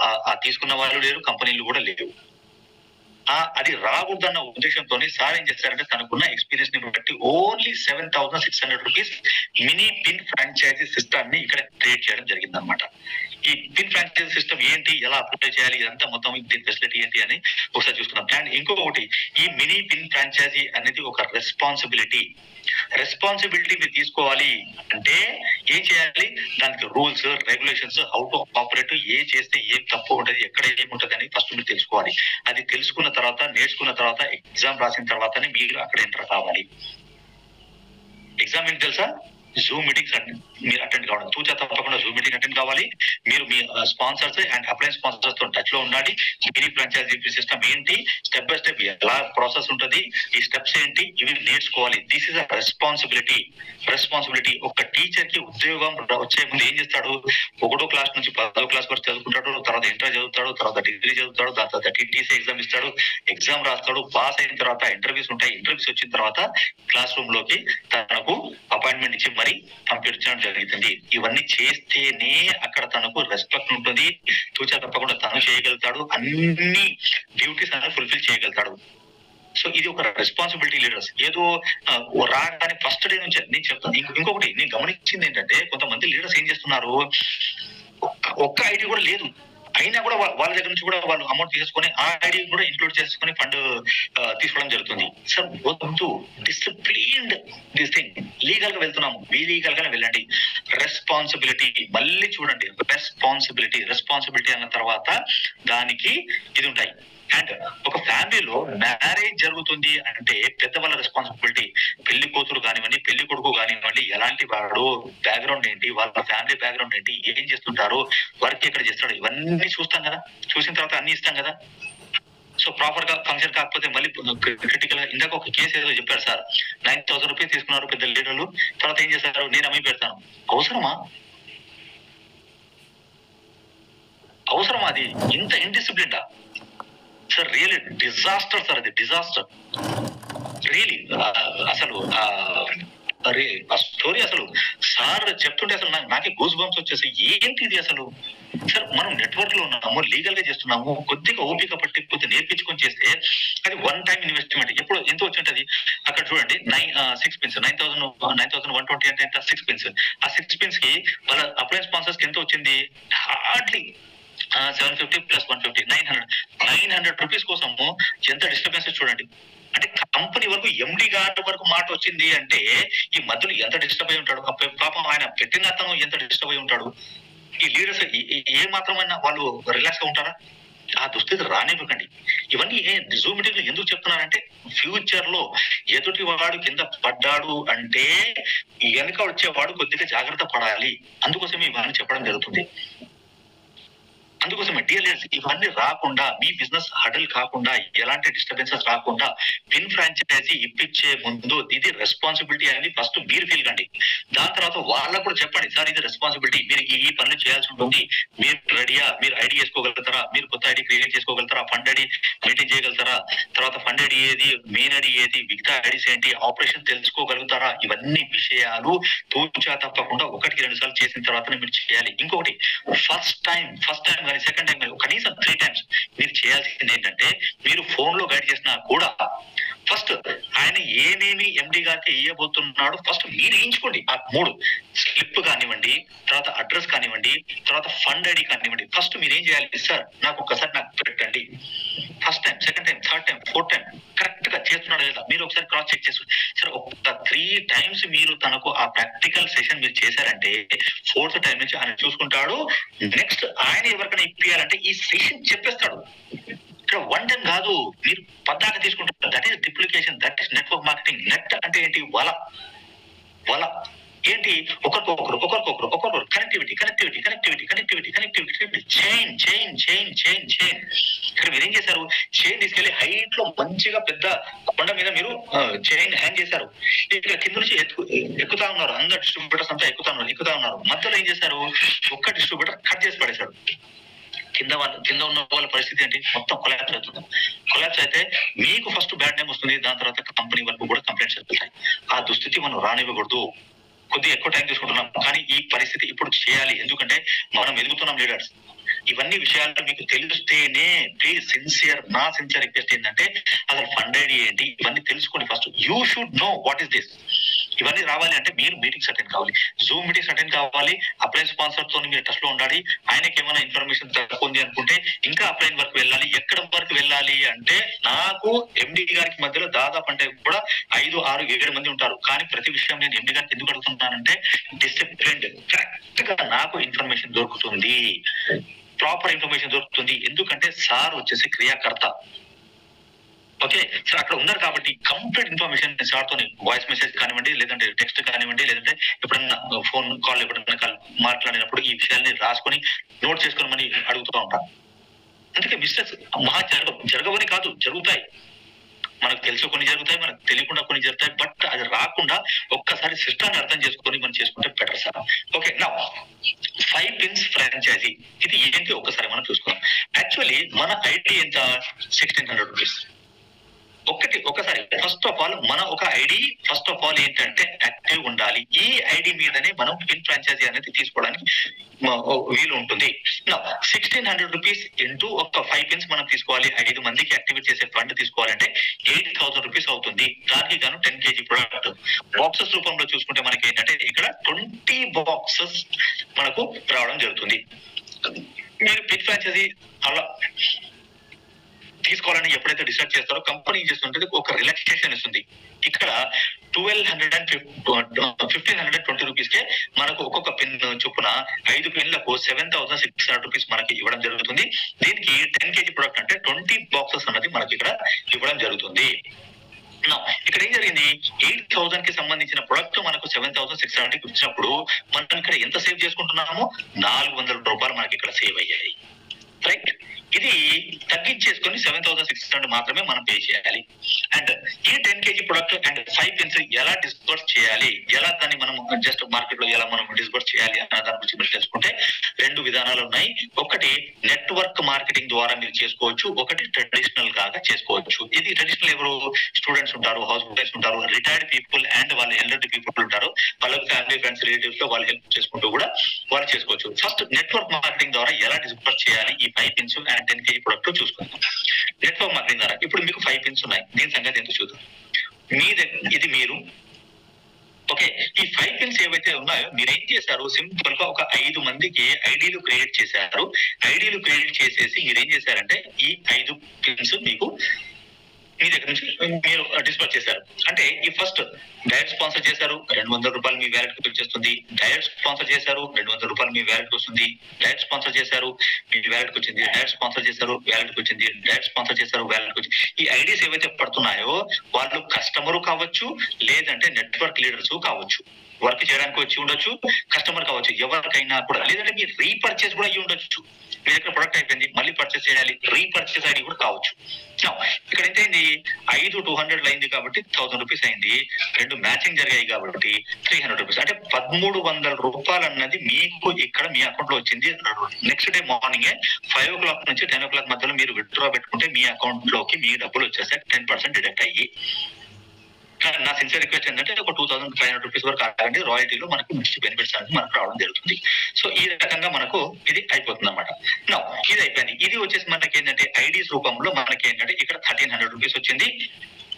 తీసుకున్న వాళ్ళు లేరు, కంపెనీలు కూడా లేవు. అది రాకూడదన్న ఉద్దేశంతో సార్ ఏం చేస్తారంటే, తనకున్న ఎక్స్పీరియన్స్ ని బట్టి only ₹7,600 mini pin franchisee system ని ఇక్కడ క్రియేట్ చేయడం జరిగింది అనమాట. ఈ పిన్ ఫ్రాంచైజీ సిస్టమ్ ఏంటి, ఎలా అప్లై చేయాలి, ఇదంతా మొత్తం దీని ఫెసిలిటీ ఏంటి అని ఒకసారి చూసుకుందాం. అండ్ ఇంకొకటి, ఈ మినీ పిన్ ఫ్రాంచైజీ అనేది ఒక రెస్పాన్సిబిలిటీ మీరు తీసుకోవాలి. అంటే ఏం చేయాలి, దానికి rules, regulations, how to operate, ఏ చేస్తే ఏం తప్పు ఉంటుంది, ఎక్కడ ఏముంటది అని ఫస్ట్ మీరు తెలుసుకోవాలి. అది తెలుసుకున్న తర్వాత, నేర్చుకున్న తర్వాత, ఎగ్జామ్ రాసిన తర్వాతనే మీరు అక్కడ ఎంటర్ కావాలి. ఎగ్జామ్ ఏంటి తెలుసా, జూమ్ మీటింగ్స్ మీరు అటెండ్ కావడం. తూచా తప్పకుండా జూమ్ మీటింగ్ అటెండ్ కావాలి. మీరు మీ స్పాన్సర్స్ అండ్ అప్లైన్ స్పాన్సర్స్ తో టచ్ లో ఉండాలి. మినీ ఫ్రాంచైజీ సిస్టమ్ ఏంటి, స్టెప్ బై స్టెప్ ఎలా ప్రాసెస్ ఉంటుంది, ఈ స్టెప్స్ ఏంటి, ఇవి నేర్చుకోవాలి. This is a responsibility. ఒక టీచర్ కి ఉద్యోగం వచ్చే ముందు ఏం చేస్తాడు, 1వ క్లాస్ నుంచి 10వ క్లాస్ వరకు చదువుకుంటాడు, తర్వాత ఇంటర్ చదువుతాడు, తర్వాత డిగ్రీ చదువుతాడు, దాని తర్వాత టీటీసీ ఎగ్జామ్ ఇస్తాడు, ఎగ్జామ్ రాస్తాడు, పాస్ అయిన తర్వాత ఇంటర్వ్యూస్ ఉంటాయి, ఇంటర్వ్యూస్ వచ్చిన తర్వాత క్లాస్ రూమ్ లోకి తనకు అపాయింట్మెంట్ ఇచ్చి మరి పంపించడం జరుగుతుంది. ఇవన్నీ చేస్తేనే అక్కడ తనకు రెస్పెక్ట్ ఉంటుంది. తూచా తప్పకుండా తను చేయగలుగుతాడు, అన్ని డ్యూటీస్ అనేది ఫుల్ఫిల్ చేయగలుగుతాడు. సో ఇది ఒక రెస్పాన్సిబిలిటీ లీడర్స్. ఏదో రాగానే ఫస్ట్ డే నుంచి నేను చెప్తాను. ఇంకొకటి నేను గమనించింది ఏంటంటే, కొంతమంది లీడర్స్ ఏం చేస్తున్నారు, ఒక్క ఐడి కూడా లేదు, అయినా కూడా వాళ్ళ దగ్గర నుంచి కూడా వాళ్ళు అమౌంట్ తీసుకొని ఆ ఐడి కూడా ఇంక్లూడ్ చేసుకొని ఫండ్ తీసుకోవడం జరుగుతుంది. సార్ వద్దు, డిసిప్లిన్డ్ దిస్ థింగ్. లీగల్ గా వెళ్తున్నాము, లీగల్ గానే వెళ్ళండి. రెస్పాన్సిబిలిటీ మళ్ళీ చూడండి, రెస్పాన్సిబిలిటీ అన్న తర్వాత దానికి ఇది ఉంటాయి. అండ్ ఒక ఫ్యామిలీలో మ్యారేజ్ జరుగుతుంది అంటే పెద్దవాళ్ళ రెస్పాన్సిబిలిటీ. పెళ్లి కూతురు కానివ్వండి, పెళ్లి కొడుకు కానివ్వండి, ఎలాంటి వాడు, బ్యాక్గ్రౌండ్ ఏంటి, వాళ్ళ ఫ్యామిలీ బ్యాక్గ్రౌండ్ ఏంటి, ఏం చేస్తుంటారు, వర్క్ ఎక్కడ చేస్తాడు, ఇవన్నీ చూస్తాం కదా. చూసిన తర్వాత అన్ని ఇస్తాం కదా. సో ప్రాపర్ గా ఫంక్షన్ కాకపోతే మళ్ళీ క్రిటికల్ గా, ఇందాక ఒక కేసు ఏదో చెప్పారు సార్, 9,000 రూపీస్ తీసుకున్నారు పెద్ద లీడర్లు, తర్వాత ఏం చేస్తారు, నేను అమ్మి పెడతాను. అవసరమా అది? ఇంత ఇండిసిప్లిన్డా సార్? రియల్లీ డిజాస్టర్ సార్, అది డిజాస్టర్ రియలీ. అసలు అరే ఆ స్టోరీ అసలు సార్ చెప్తుంటే అసలు నాకే గూస్ బంప్స్ వచ్చేసి, ఏంటి ఇది అసలు? సార్ మనం నెట్వర్క్ లో ఉన్నాము, లీగల్ గా చేస్తున్నాము, కొద్దిగా ఓపిక పట్టి కొద్దిగా నేర్పించుకొని చేస్తే అది వన్ టైం ఇన్వెస్ట్మెంట్. ఎప్పుడు ఎంత వచ్చింటది అక్కడ చూడండి, 6 pence, 9,120 అంటే ఎంత? 6 pence. ఆ 6 pence కి వాళ్ళ అప్లయన్స్ స్పాన్సర్స్ కి ఎంత వచ్చింది? హార్డ్లీ 750 + 150, 900 రూపీస్ కోసము ఎంత డిస్టర్బెన్స్ చూడండి. అంటే కంపెనీ వరకు, ఎండి గార్డ్ వరకు మాట వచ్చింది అంటే ఈ మధ్యలో ఎంత డిస్టర్బ్ అయి ఉంటాడు పాపం. ఆయన పెట్టిన అతను ఎంత డిస్టర్బ్ అయి ఉంటాడు. ఈ లీడర్స్ ఏ మాత్రమైనా వాళ్ళు రిలాక్స్ గా ఉంటారా? ఆ దుస్థితి రానివ్వకండి. ఇవన్నీ జూమ్ మీటింగ్ ఎందుకు చెప్తున్నానంటే, ఫ్యూచర్ లో ఎదుటి వాడు కింద పడ్డాడు అంటే వెనక వచ్చేవాడు కొద్దిగా జాగ్రత్త పడాలి. అందుకోసమే ఇవన్నీ చెప్పడం జరుగుతుంది. అందుకోసమే డియర్ లీడర్స్, ఇవన్నీ రాకుండా, మీ బిజినెస్ హడల్ కాకుండా, ఎలాంటి డిస్టర్బెన్సెస్ రాకుండా పిన్ ఫ్రాంచైజీ ఇప్పించే ముందు ఇది రెస్పాన్సిబిలిటీ అని ఫస్ట్ మీరు ఫీల్ కండి. దాని తర్వాత వాళ్ళకు కూడా చెప్పండి, సార్ ఇది రెస్పాన్సిబిలిటీ, మీరు ఈ పనులు చేయాల్సి ఉంటుంది, మీరు రెడీయా, మీరు ఐడి చేసుకోగలుగుతారా, మీరు కొత్త ఐడి క్రియేట్ చేసుకోగలుగుతారా, ఫండ్ ఐడి మెయింటైన్ చేయగలుగుతారా, తర్వాత ఫండ్ ఐడి ఏది, మెయిన్ ఐడి ఏది, మిగతా ఐడీస్ ఏంటి, ఆపరేషన్ తెలుసుకోగలుగుతారా, ఇవన్నీ విషయాలు తూచా తప్పకుండా 1-2 సార్లు చేసిన తర్వాత మీరు చేయాలి. ఇంకొకటి, ఫస్ట్ టైం కానీ సెకండ్ టైం కానీ కనీసం 3 times మీరు చేయాల్సింది ఏంటంటే, మీరు ఫోన్ లో గైడ్ చేసినా కూడా ఫస్ట్ ఆయన ఏమేమి ఎండి గారికి ఇవ్వబోతున్నాడు ఫస్ట్ మీరు వేయించుకోండి. ఆ 3 స్లిప్ కానివ్వండి, తర్వాత అడ్రస్ కానివ్వండి, తర్వాత ఫండ్ ఐడి కానివ్వండి. ఫస్ట్ మీరు ఏం చేయాలి, సార్ నాకు ఒక్కసారి నాకు పెట్టండి. First time, second time, third time, fourth time correct గా చేస్తున్నాడు లేదా మీరు ఒకసారి క్రాస్ చెక్ చేసుకోండి. సార్ ఒక 3 times మీరు తనకు ఆ ప్రాక్టికల్ సెషన్ మీరు చేశారంటే 4th time నుంచి ఆయన చూసుకుంటాడు. నెక్స్ట్ ఆయన ఎవరికైనా ఇప్పియాలంటే ఈ సెషన్ చెప్పేస్తాడు. ఇక్కడ 1 time కాదు, మీరు 10 తీసుకుంటారు. That is duplication, that is network marketing. Net అంటే ఏంటి? వల ఏంటి? ఒకరికొకరు కనెక్టివిటీ, చైన్. ఇక్కడ మీరు ఏం చేశారు, చైన్ తీసుకెళ్లి హైట్ లో మంచిగా పెద్ద కొండ మీద మీరు చైన్ హ్యాంగ్ చేశారు. ఇక్కడ కింద నుంచి ఎక్కుతా ఉన్నారు, అందరు డిస్ట్రిబ్యూటర్స్ అంతా ఎక్కుతా ఉన్నారు. మధ్యలో ఏం చేశారు, ఒక్క డిస్ట్రిబ్యూటర్ కట్ చేసి పడేశాడు. కింద ఉన్న వాళ్ళ పరిస్థితి ఏంటి? మొత్తం కొలాప్స్ అవుతుంది. కొలాప్స్ అయితే మీకు ఫస్ట్ బ్యాడ్ నేమ్ వస్తుంది, దాని తర్వాత కంపెనీ వరకు కూడా కంప్లైంట్స్ వెళ్తాయి. ఆ దుస్థితి మనం రానివ్వకూడదు. కొద్దిగా ఎక్కువ టైం తీసుకుంటున్నాం, కానీ ఈ పరిస్థితి ఇప్పుడు చేయాలి. ఎందుకంటే మనం ఎదుగుతున్నాం లీడర్స్. ఇవన్నీ విషయాలు మీకు తెలిస్తేనే, ప్లీజ్ నా సిన్సియర్ రిక్వెస్ట్ ఏంటంటే, అసలు ఫండ్ ఐడి ఏంటి ఇవన్నీ తెలుసుకోండి first. You should know what is this. ఇవన్నీ రావాలి అంటే మీరు మీటింగ్స్ అటెండ్ కావాలి, జూమ్ మీటింగ్స్ అటెండ్ కావాలి, అప్లైన్ స్పాన్సర్ తో మీరు టచ్ లో ఉండాలి. ఆయనకి ఏమైనా ఇన్ఫర్మేషన్ తక్కువ ఉంది అనుకుంటే ఇంకా అప్లైన్ వరకు వెళ్ళాలి. ఎక్కడ వరకు వెళ్ళాలి అంటే, నాకు ఎండి గారికి మధ్యలో దాదాపు అంటే కూడా 5, 6, 7 మంది ఉంటారు. కానీ ప్రతి విషయం నేను ఎండి గారికి ఎందుకు అడుగుతున్నానంటే, డిసిప్లిన్డ్ కరెక్ట్ గా నాకు ఇన్ఫర్మేషన్ దొరుకుతుంది, ప్రాపర్ ఇన్ఫర్మేషన్ దొరుకుతుంది. ఎందుకంటే సార్ వచ్చేసి క్రియాకర్త. ఓకే సార్ అక్కడ ఉన్నారు కాబట్టి కంప్లీట్ ఇన్ఫర్మేషన్ సార్ తో వాయిస్ మెసేజ్ కానివ్వండి, లేదంటే టెక్స్ట్ కానివ్వండి, లేదంటే ఎప్పుడన్నా ఫోన్ కాల్ ఎప్పుడన్నా మాట్లాడినప్పుడు ఈ విషయాన్ని రాసుకొని నోట్ చేసుకోమని అడుగుతూ ఉంటాను. అందుకే మిస్టేక్స్ మహా జరగవని కాదు, జరుగుతాయి. మనకు తెలుసు కొన్ని జరుగుతాయి, మనకు తెలియకుండా కొన్ని జరుగుతాయి. బట్ అది రాకుండా ఒక్కసారి సిస్టాన్ని అర్థం చేసుకొని మనం చేసుకుంటే బెటర్ సార్. ఓకే, నా 5 pins ఫ్రాంచైజీ ఇది ఏంటి ఒక్కసారి మనం చూసుకుందాం. యాక్చువల్లీ మన ఐడి ఎంత? 1,600 రూపీస్. ఒకసారి ఫస్ట్ ఆఫ్ ఆల్ మన ఒక ఐడి ఫస్ట్ ఆఫ్ ఆల్ ఏంటంటే యాక్టివ్ ఉండాలి. ఈ ఐడి మీదనే మనం పిన్ ఫ్రాంచైజీ అనేది తీసుకోవడానికి వీలు ఉంటుంది. 1,600 రూపీస్ ఇంటూ ఒక 5 pins మనం తీసుకోవాలి. 5 మందికి యాక్టివేట్ చేసే ఫండ్ తీసుకోవాలంటే 8,000 రూపీస్ అవుతుంది. దానికి గాను 10 kg ప్రొడక్ట్ బాక్సెస్ రూపంలో చూసుకుంటే మనకి ఏంటంటే ఇక్కడ 20 బాక్సెస్ మనకు రావడం జరుగుతుంది. మీరు పిన్ ఫ్రాంచైజీ అలా తీసుకోవాలని ఎప్పుడైతే డిసైడ్ చేస్తారో కంపెనీ ఏం చేస్తుంటే ఒక రిలాక్సేషన్ ఇస్తుంది. ఇక్కడ 1520 రూపీస్ కే మనకు ఒక్కొక్క పిన్ చొప్పున 5 పిన్లకు 7600 రూపీస్ మనకి ఇవ్వడం జరుగుతుంది. దీనికి 10 kg ప్రొడక్ట్ అంటే 20 బాక్సెస్ అన్నది మనకి ఇక్కడ ఇవ్వడం జరుగుతుంది. ఇక్కడ ఏం జరిగింది, 8000 కి సంబంధించిన ప్రొడక్ట్ మనకు 7600 ఇచ్చినప్పుడు మనం ఇక్కడ ఎంత సేవ్ చేసుకుంటున్నాము, 400 రూపాయలు మనకి ఇక్కడ సేవ్ అయ్యాయి. రైట్, ఇది తగ్గించేసుకొని 7600 మాత్రమే మనం పే చేయాలి. అండ్ ఈ 10 kg ప్రొడక్ట్ అండ్ 5 పిన్స్ ఎలా డిస్బర్స్ చేయాలి, ఎలా దాన్ని మనం జస్ట్ మార్కెట్ లో ఎలా మనం డిస్బర్స్ చేయాలి అన్న దాని గురించి మీరు తెలుసుకుంటే 2 విధానాలు ఉన్నాయి. ఒకటి నెట్వర్క్ మార్కెటింగ్ ద్వారా మీరు చేసుకోవచ్చు, ఒకటి ట్రెడిషనల్ గా చేసుకోవచ్చు. ఇది ట్రెడిషనల్ ఎవరు, స్టూడెంట్స్ ఉంటారు, హౌస్ వైఫ్స్ ఉంటారు, రిటైర్డ్ పీపుల్ అండ్ వాళ్ళ ఎల్డర్లీ పీపుల్ ఉంటారు, వాళ్ళకి ఫ్యామిలీ ఫ్రెండ్స్ రిలేటివ్స్ లో వాళ్ళు హెల్ప్ చేసుకుంటూ కూడా వాళ్ళు చేసుకోవచ్చు. ఫస్ట్ నెట్వర్క్ మార్కెటింగ్ ద్వారా ఎలా డిస్బర్స్ చేయాలి ఈ 5 పిన్స్ అండ్ 10 kg ప్రొడక్ట్ చూసుకుందాం. నెట్వర్క్ మార్కెటింగ్ ద్వారా ఇప్పుడు మీకు 5 పిన్స్ ఉన్నాయి, దీని సంగతి ఎంత చూద్దాం. ఇది మీరు ఓకే, ఈ 5 పిన్స్ ఏవైతే ఉన్నాయో మీరు ఏం చేశారు, సింపుల్ గా ఒక 5 మందికి ఐడీలు క్రియేట్ చేశారు. ఐడీలు క్రియేట్ చేసేసి మీరు ఏం చేశారంటే ఈ 5 పిన్స్ మీకు మీ దగ్గర నుంచి మీరు డిస్బర్స్ చేశారు. అంటే ఈ ఫస్ట్ డైరెక్ట్ స్పాన్సర్ చేశారు, 200 రూపాయలు మీ వ్యాలెట్ కి వచ్చేస్తుంది. డైరెక్ట్ స్పాన్సర్ చేశారు, 200 రూపాయలు మీ వ్యాలెట్ కి వస్తుంది. డైరెక్ట్ స్పాన్సర్ చేశారు, మీ వ్యాలెట్ కి వచ్చింది. డైరెక్ట్ స్పాన్సర్ చేశారు, వ్యాలెట్ కి వచ్చింది. డైరెక్ట్ స్పాన్సర్ చేశారు, వ్యాలెట్ కి వచ్చింది. ఈ ఐడీస్ ఏవైతే పడుతున్నాయో వాళ్ళు కస్టమర్ కావచ్చు, లేదంటే నెట్వర్క్ లీడర్స్ కావచ్చు, వర్క్ చేయడానికి వచ్చి ఉండొచ్చు, కస్టమర్ కావచ్చు, ఎవరికైనా కూడా, లేదంటే మీరు రీపర్చేస్ కూడా అయ్యి ఉండొచ్చు. మీ దగ్గర ప్రొడక్ట్ అయిపోయింది, మళ్ళీ పర్చేస్ చేయాలి, రీపర్చేస్ ఐడి కూడా కావచ్చు. ఇక్కడ ఎంతైంది, 5 200 అయింది కాబట్టి 1000 రూపీస్ అయింది. 2 మ్యాచింగ్ జరిగాయి కాబట్టి 300 రూపీస్, అంటే 1300 రూపాయలు అన్నది మీకు ఇక్కడ మీ అకౌంట్ లో వచ్చింది. నెక్స్ట్ డే మార్నింగ్ 5 o'clock నుంచి 10 o'clock మధ్యలో మీరు విత్డ్రా పెట్టుకుంటే మీ అకౌంట్ లోకి మీ డబ్బులు వచ్చేస్తాయి, 10% డిడక్ట్ అయ్యి. నా సిన్సియర్ రిక్వెస్ట్ ఏంటంటే ఒక 2500 రూపీస్ వరకు ఆగండి, రాయల్టీలో మనకు మంచి బెనిఫిట్స్ అనేది మనకు రావడం జరుగుతుంది. సో ఈ రకంగా మనకు ఇది అయిపోతుంది అనమాట. ఇది అయిపోయింది. ఇది వచ్చేసి మనకి ఏంటంటే ఐడీస్ రూపంలో మనకి ఏంటంటే ఇక్కడ 1300 రూపీస్ వచ్చింది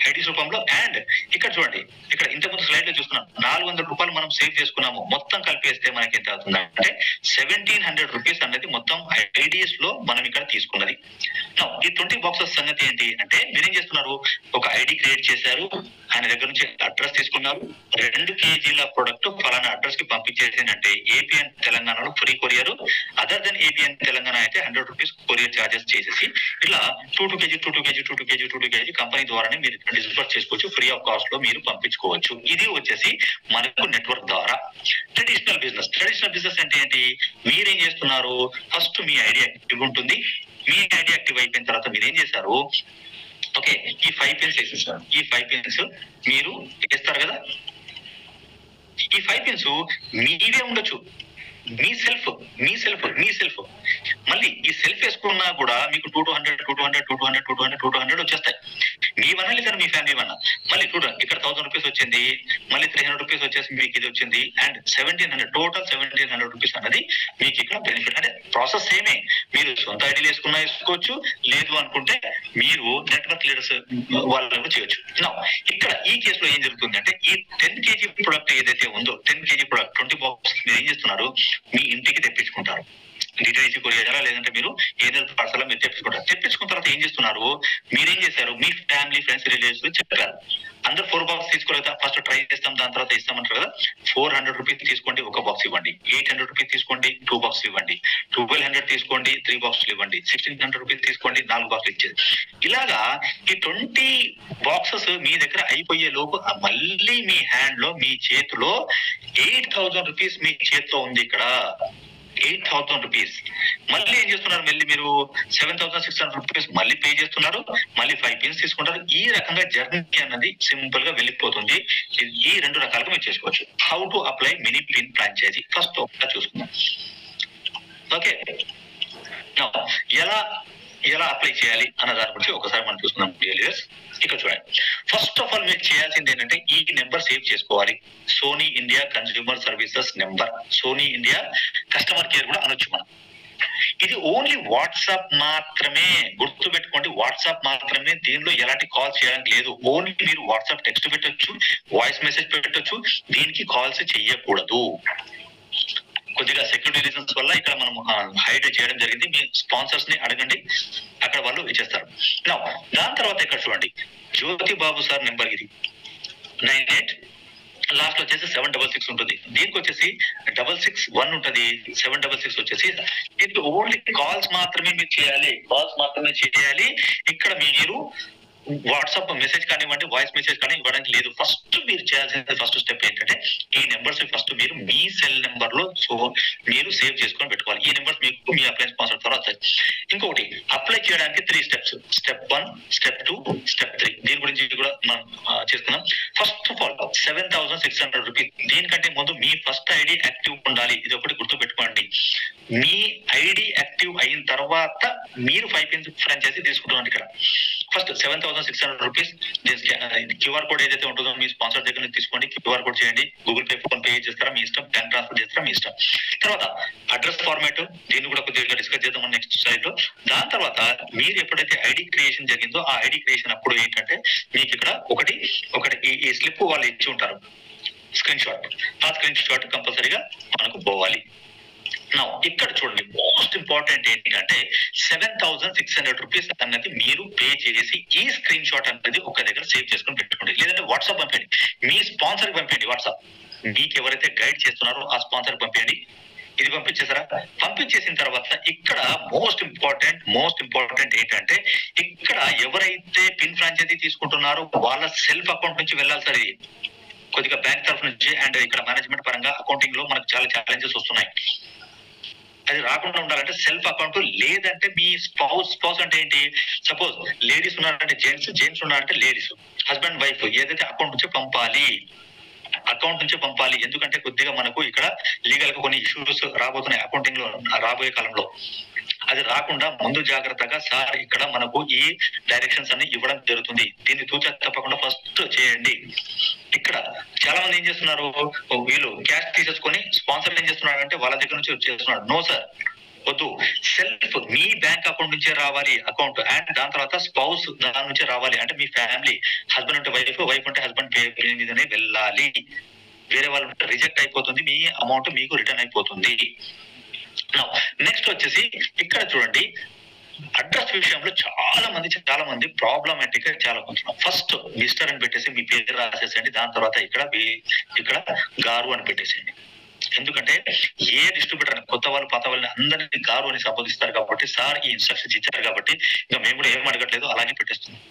ఐడీస్ రూపంలో. అండ్ ఇక్కడ చూడండి, ఇక్కడ ఇంతకుముందు స్లైడ్ లో చూస్తున్నాం 400 రూపాయలు మనం సేవ్ చేసుకున్నాము. మొత్తం కలిపేస్తే మనకి ఎంత అవుతుంది అంటే 1700 రూపీస్ అనేది మొత్తం ఐడీస్ లో మనం ఇక్కడ తీసుకున్నది. ఈ 20 బాక్సెస్ సంగతి ఏంటి అంటే మీరేం చేస్తున్నారు, ఒక ఐడి క్రియేట్ చేశారు, ఆయన దగ్గర నుంచి అడ్రస్ తీసుకున్నారు, 2 kgల ప్రొడక్ట్ ఫలానా అడ్రస్ కి పంపించేసిందంటే ఏపీఎన్ తెలంగాణలో free courier, other than AP and Telangana అయితే 100 రూపీస్ కొరియర్ చార్జెస్ చేసేసి ఇట్లా 2 kg కంపెనీ ద్వారానే మీరు డిస్బర్స్ చేసుకోవచ్చు, ఫ్రీ ఆఫ్ కాస్ట్ లో మీరు పంపించుకోవచ్చు. ఇది వచ్చేసి మనకు నెట్వర్క్ ద్వారా. ట్రెడిషనల్ బిజినెస్ అంటే ఏంటి, మీరేం చేస్తున్నారు, ఫస్ట్ మీ ఐడియా యాక్టివ్ ఉంటుంది. మీ ఐడియా యాక్టివ్ అయిపోయిన తర్వాత మీరు ఏం చేశారు, ఓకే ఈ 5 పిన్స్ వేసేసారు. ఈ 5 పిన్స్ మీరు వేస్తారు కదా, ఈ 5 పిన్స్ మీవే ఉండొచ్చు, మీ సెల్ఫ్ మళ్ళీ ఈ సెల్ఫ్ వేసుకున్నా కూడా మీకు 200 వచ్చేస్తాయి. మీ వల్ల లేదా మీ ఫ్యామిలీ వల్ల. మళ్ళీ చూడండి ఇక్కడ 1000 రూపీస్ వచ్చింది, మళ్ళీ 300 రూపీస్ వచ్చేసి మీకు ఇది వచ్చింది, అండ్ 1700 టోటల్ 1700 రూపీస్ అన్నది మీకు ఇక్కడ బెనిఫిట్. అంటే ప్రాసెస్ సేమే, మీరు సొంత ఐడీలు వేసుకున్నా వేసుకోవచ్చు, లేదు అనుకుంటే మీరు నెట్వర్క్ లీడర్స్ వాళ్ళకు చేయొచ్చు. ఇక్కడ ఈ కేసులో ఏం జరుగుతుంది అంటే ఈ 10 kg ప్రొడక్ట్ ఏదైతే ఉందో 10 kg ప్రొడక్ట్ 20 బాక్స్ మీరు ఏం చేస్తున్నారు, మీ ఇంటికి తెప్పించుకుంటారు. డీటెయిల్స్ కొరియర్ లేదంటే మీరు ఏదైనా పార్సల్ మీరు తెప్పించుకున్న తర్వాత ఏం చేస్తున్నారు, మీరేం చేశారు, మీ ఫ్యామిలీ ఫ్రెండ్స్ రిలేటివ్స్ చెప్పారు, అందరు 4 బాక్స్ తీసుకోలేదా, ఫస్ట్ ట్రై చేస్తాం, దాని తర్వాత ఇస్తామంటారు కదా. 400 రూపీస్ తీసుకోండి, 1 బాక్స్ ఇవ్వండి. 800 రూపీస్ తీసుకోండి, 2 బాక్స్ ఇవ్వండి. 1200 తీసుకోండి, 3 బాక్స్లు ఇవ్వండి. 1600 రూపీస్ తీసుకోండి, 4 బాక్స్లు ఇచ్చేది. ఇలాగా ఈ 20 బాక్సెస్ మీ దగ్గర అయిపోయే లోపు మళ్ళీ మీ హ్యాండ్ లో మీ చేతిలో 8000 రూపీస్ మీ చేతిలో ఉంది. ఇక్కడ 8000 రూపీస్ మళ్ళీ ఏం చేస్తున్నారు, మళ్ళీ మీరు 7600 రూపీస్ మళ్ళీ పే చేస్తున్నారు, మళ్ళీ 5 పిన్స్ తీసుకుంటారు. ఈ రకంగా జర్నీ అన్నది సింపుల్ గా వెళ్ళిపోతుంది. ఈ 2 రకాలుగా మీరు చేసుకోవచ్చు. How to apply mini pin franchisee first ఒకసారి చూసుకుందాం. ఓకే, ఎలా అప్లై చేయాలి అన్న దాని గురించి ఒకసారి మనం చూసుకుందాం. ఇక్కడ చూడండి, ఫస్ట్ ఆఫ్ ఆల్ మీరు చేయాల్సింది ఏంటంటే ఈ నెంబర్ సేవ్ చేసుకోవాలి. Sony India consumer services number, Sony India customer care కూడా అనొచ్చు మనం. ఇది ఓన్లీ వాట్సాప్ మాత్రమే, గుర్తు పెట్టుకోండి, వాట్సాప్ మాత్రమే. దీనిలో ఎలాంటి కాల్స్ చేయడానికి లేదు. ఓన్లీ మీరు వాట్సాప్ టెక్స్ట్ పెట్టొచ్చు, వాయిస్ మెసేజ్ పెట్టొచ్చు, దీనికి కాల్స్ చెయ్యకూడదు. కొద్దిగా సెక్యూరిటీ రీజన్స్ వల్ల ఇక్కడ మనం హైడ్ చేయడం జరిగింది. మీ స్పాన్సర్స్ ని అడగండి, అక్కడ వాళ్ళు ఇచ్చేస్తారు. దాని తర్వాత ఇక్కడ చూడండి, జ్యోతి బాబు సార్ నెంబర్ ఇది 98, లాస్ట్ వచ్చేసి 766 ఉంటుంది. దీనికి వచ్చేసి 661 ఉంటుంది, 766 వచ్చేసి. దీనికి ఓన్లీ కాల్స్ మాత్రమే మీరు చేయాలి, కాల్స్ మాత్రమే చేయాలి. ఇక్కడ మీరు వాట్సాప్ మెసేజ్ కానివ్వండి, వాయిస్ మెసేజ్ కానీ ఇవ్వడానికి లేదు. ఫస్ట్ మీరు చేయాల్సిన ఫస్ట్ స్టెప్ ఏంటంటే ఈ నెంబర్స్ ఫస్ట్ మీరు మీ సెల్ నెంబర్ లో మీరు సేవ్ చేసుకొని పెట్టుకోవాలి. ఈ నెంబర్స్ మీకు మీ అప్లై స్పాన్సర్ ద్వారా వస్తాయి. ఇంకొకటి, అప్లై చేయడానికి 3 స్టెప్స్, స్టెప్ 1, స్టెప్ 2, స్టెప్ 3. దీని గురించి కూడా మనం చేసుకుందాం. First of all 7,600 rupees. దీనికంటే ముందు మీ ఫస్ట్ ఐడి యాక్టివ్ ఉండాలి. ఇది ఒకటి గుర్తు పెట్టుకోండి. మీ ఐడి యాక్టివ్ అయిన తర్వాత మీరు 5 పిన్స్ ఫ్రాంచైజీ తీసుకుంటున్నారు. ఇక్కడ ఫస్ట్ 7,600 రూపీస్ క్యూఆర్ కోడ్ ఏదైతే ఉంటుందో మీ స్పాన్సర్ దగ్గర నుంచి తీసుకోండి, క్యూఆర్ కోడ్ చేయండి, గూగుల్ పే, ఫోన్ పే చేస్తారా మీ ఇష్టం, బ్యాంక్ ట్రాన్స్ఫర్ చేస్తారా మీ ఇష్టం. తర్వాత అడ్రస్ ఫార్మాట్, దీన్ని కూడా కొద్దిగా డిస్కస్ చేద్దాం నెక్స్ట్ స్లైడ్ లో. దాని తర్వాత మీరు ఎప్పుడైతే ఐడి క్రియేషన్ జరిగిందో ఆ ఐడి క్రియేషన్ అప్పుడు ఏంటంటే మీకు ఇక్కడ ఒకటి ఈ స్లిప్ వాళ్ళు ఇచ్చి ఉంటారు, స్క్రీన్ షాట్. ఆ స్క్రీన్ షాట్ కంపల్సరీగా మనకు పోవాలి. ఇక్కడ చూడండి, మోస్ట్ ఇంపార్టెంట్ ఏంటంటే 7,600 రూపీస్ అన్నది మీరు పే చేసి ఈ స్క్రీన్ షాట్ అనేది ఒక దగ్గర సేవ్ చేసుకొని పెట్టుకోండి. లేదంటే వాట్సాప్ పంపండి, మీ స్పాన్సర్ పంపండి. వాట్సాప్ మీకు ఎవరైతే గైడ్ చేస్తున్నారో ఆ స్పాన్సర్ పంపండి. ఇది పంపించేసారా? పంపించేసిన తర్వాత ఇక్కడ మోస్ట్ ఇంపార్టెంట్ ఏంటంటే ఇక్కడ ఎవరైతే పిన్ ఫ్రాంచైజీ తీసుకుంటున్నారో వాళ్ళ సెల్ఫ్ అకౌంట్ నుంచి వెళ్ళాలి సార్. ఇది కొద్దిగా బ్యాంక్ తరఫు నుంచి అండ్ ఇక్కడ మేనేజ్మెంట్ పరంగా అకౌంటింగ్ లో మనకు చాలా ఛాలెంజెస్ వస్తున్నాయి. అది రాకుండా ఉండాలంటే సెల్ఫ్ అకౌంట్, లేదంటే మీ స్పౌస్ అంటే ఏంటి, సపోజ్ లేడీస్ ఉన్నారంటే జెంట్స్ ఉన్నారంటే లేడీస్, హస్బెండ్ వైఫ్ ఏదైతే అకౌంట్ నుంచి పంపాలి. ఎందుకంటే కొద్దిగా మనకు ఇక్కడ లీగల్ గా కొన్ని ఇష్యూస్ రాబోతున్నాయి అకౌంటింగ్ లో రాబోయే కాలంలో. అది రాకుండా ముందు జాగ్రత్తగా సార్ ఇక్కడ మనకు ఈ డైరెక్షన్స్ అన్ని ఇవ్వడం జరుగుతుంది. దీన్ని తూచా తప్పకుండా ఫస్ట్ చేయండి. ఇక్కడ చాలా మంది ఏం చేస్తున్నారు, వీళ్ళు క్యాష్ తీసేసుకొని స్పాన్సర్ ఏం చేస్తున్నారు అంటే వాళ్ళ దగ్గర నుంచి చేస్తున్నారు. నో సార్, వద్దు. సెల్ఫ్ మీ బ్యాంక్ అకౌంట్ నుంచే రావాలి అకౌంట్, అండ్ దాని తర్వాత స్పౌస్ దాని నుంచే రావాలి. అంటే మీ ఫ్యామిలీ, హస్బెండ్ ఉంటే వైఫ్ ఉంటే హస్బెండ్ పేరు మీదనే వెళ్ళాలి. వేరే వాళ్ళు రిజెక్ట్ అయిపోతుంది, మీ అమౌంట్ మీకు రిటర్న్ అయిపోతుంది. నెక్స్ట్ వచ్చేసి ఇక్కడ చూడండి, అడ్రస్ విషయంలో చాలా మంది ప్రాబ్లమాటిక్ గా చాలా కొంటున్నాం. ఫస్ట్ మిస్టర్ అని పెట్టేసి మీ పేరు రాసేసండి. దాని తర్వాత ఇక్కడ గారు అని పెట్టేసేయండి. ఎందుకంటే ఏ డిస్ట్రిబ్యూటర్ కొత్త వాళ్ళు పాత వాళ్ళని అందరినీ గారు అని సంబోధిస్తారు కాబట్టి సార్ ఈ ఇన్స్ట్రక్షన్స్ ఇచ్చారు కాబట్టి ఇంకా మేము కూడా ఏం అడగట్లేదు, అలాగే పెట్టేస్తున్నాం.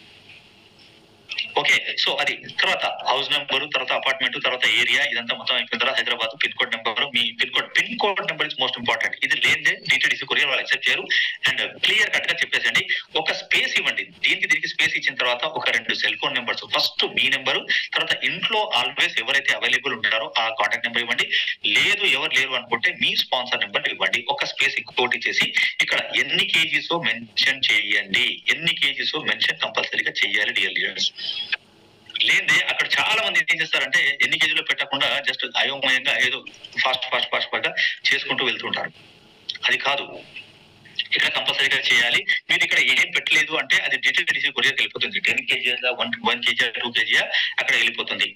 ఓకే, సో అది తర్వాత హౌస్ నెంబర్, తర్వాత అపార్ట్మెంట్, తర్వాత ఏరియా, ఇదంతా మొత్తం అయిపోయిన తర్వాత Hyderabad pin code number, me pin code number is most important. ఇది లేదే డిటిడిసి కొరియర్ వాళ్ళు యాక్సెప్ట్ చేయరు. అండ్ క్లియర్ కట్ గా చెప్పేసండి, ఒక స్పేస్ ఇవ్వండి. దీనికి స్పేస్ ఇచ్చిన తర్వాత ఒక 2 సెల్ ఫోన్ నెంబర్స్, ఫస్ట్ మీ నెంబరు, తర్వాత ఇంట్లో ఆల్వేస్ ఎవరైతే అవైలబుల్ ఉంటారో ఆ కాంటాక్ట్ నెంబర్ ఇవ్వండి. లేదు ఎవరు లేరు అనుకుంటే మీ స్పాన్సర్ నెంబర్ ఇవ్వండి. ఒక స్పేస్ ఇంకోటి చేసి ఇక్కడ ఎన్ని కేజీస్ మెన్షన్ చేయండి. మెన్షన్ కంపల్సరీగా చేయాలి డియర్ లీడర్స్. లేదే అక్కడ చాలా మంది ఏం చేస్తారంటే ఎన్ని కేజీలో పెట్టకుండా జస్ట్ అయోమయంగా ఏదో ఫాస్ట్ గా చేసుకుంటూ వెళ్తుంటారు. అది కాదు, ఇక్కడ కంపల్సరీగా చేయాలి. మీరు ఇక్కడ ఏం పెట్టలేదు అంటే అది డిటిడిసి కొరియర్కి వెళ్ళిపోతుంది. 10 kg 1 kg 2 kg అక్కడ వెళ్ళిపోతుంది.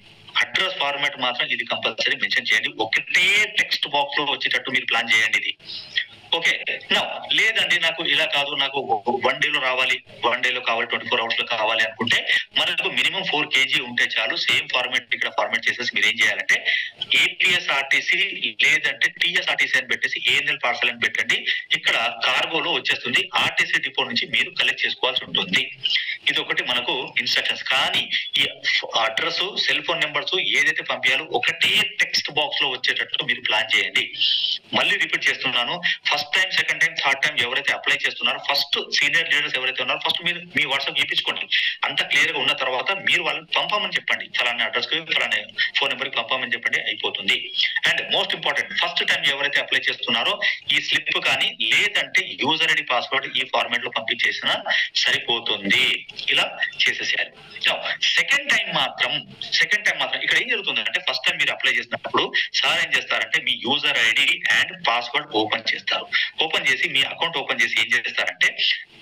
అడ్రస్ ఫార్మాట్ మాత్రం ఇది కంపల్సరీ మెన్షన్ చేయండి. ఒకటే టెక్స్ట్ బాక్స్ లో వచ్చేటట్టు మీరు ప్లాన్ చేయండి ఇది. ఓకే, లేదండి నాకు ఇలా కాదు, నాకు 1 day లో రావాలి, 1 day లో కావాలి, 24 hours లో కావాలి అనుకుంటే మనకు మినిమం 4 kg ఉంటే చాలు. సేమ్ ఫార్మాట్ ఇక్కడ ఫార్మాట్ చేసేసి మీరు ఏం చేయాలంటే ఏపీఎస్ఆర్టీసీ లేదంటే టీఎస్ఆర్టీసీ అని పెట్టేసి ఏఎన్ఎల్ పార్సల్ అని పెట్టండి. ఇక్కడ కార్గోలో వచ్చేస్తుంది. ఆర్టీసీ డిపో నుంచి మీరు కలెక్ట్ చేసుకోవాల్సి ఉంటుంది. ఇది ఒకటి మనకు ఇన్స్ట్రక్షన్స్. కానీ ఈ అడ్రస్, సెల్ ఫోన్ నెంబర్స్ ఏదైతే పంపించాలో ఒకటే టెక్స్ట్ బాక్స్ లో వచ్చేటట్టు మీరు ప్లాన్ చేయండి. మళ్ళీ రిపీట్ చేస్తున్నాను, first time, second time, third time ఎవరైతే అప్లై చేస్తున్నారో ఫస్ట్ సీనియర్ లీడర్స్ ఎవరైతే ఉన్నారో ఫస్ట్ మీరు మీ వాట్సాప్ చేయించుకోండి. అంత క్లియర్ గా ఉన్న తర్వాత మీరు వాళ్ళని పంపమని చెప్పండి. ఫలానా అడ్రస్ కి, ఫలానా ఫోన్ నెంబర్ కి పంపమని చెప్పండి, అయిపోతుంది. And most important, first time ఎవరైతే అప్లై చేస్తున్నారో ఈ స్లిప్ కానీ లేదంటే యూజర్ ఐడి పాస్వర్డ్ ఈ ఫార్మాట్ లో పంపించేసినా సరిపోతుంది. ఇలా చేసేసేయాలి. సెకండ్ టైం మాత్రం ఇక్కడ ఏం జరుగుతుందంటే ఫస్ట్ టైం మీరు అప్లై చేసినప్పుడు సార్ ఏం చేస్తారంటే మీ user ID and password open చేస్తారు. ఓపెన్ చేసి మీ అకౌంట్ ఓపెన్ చేసి ఏం చేస్తారంటే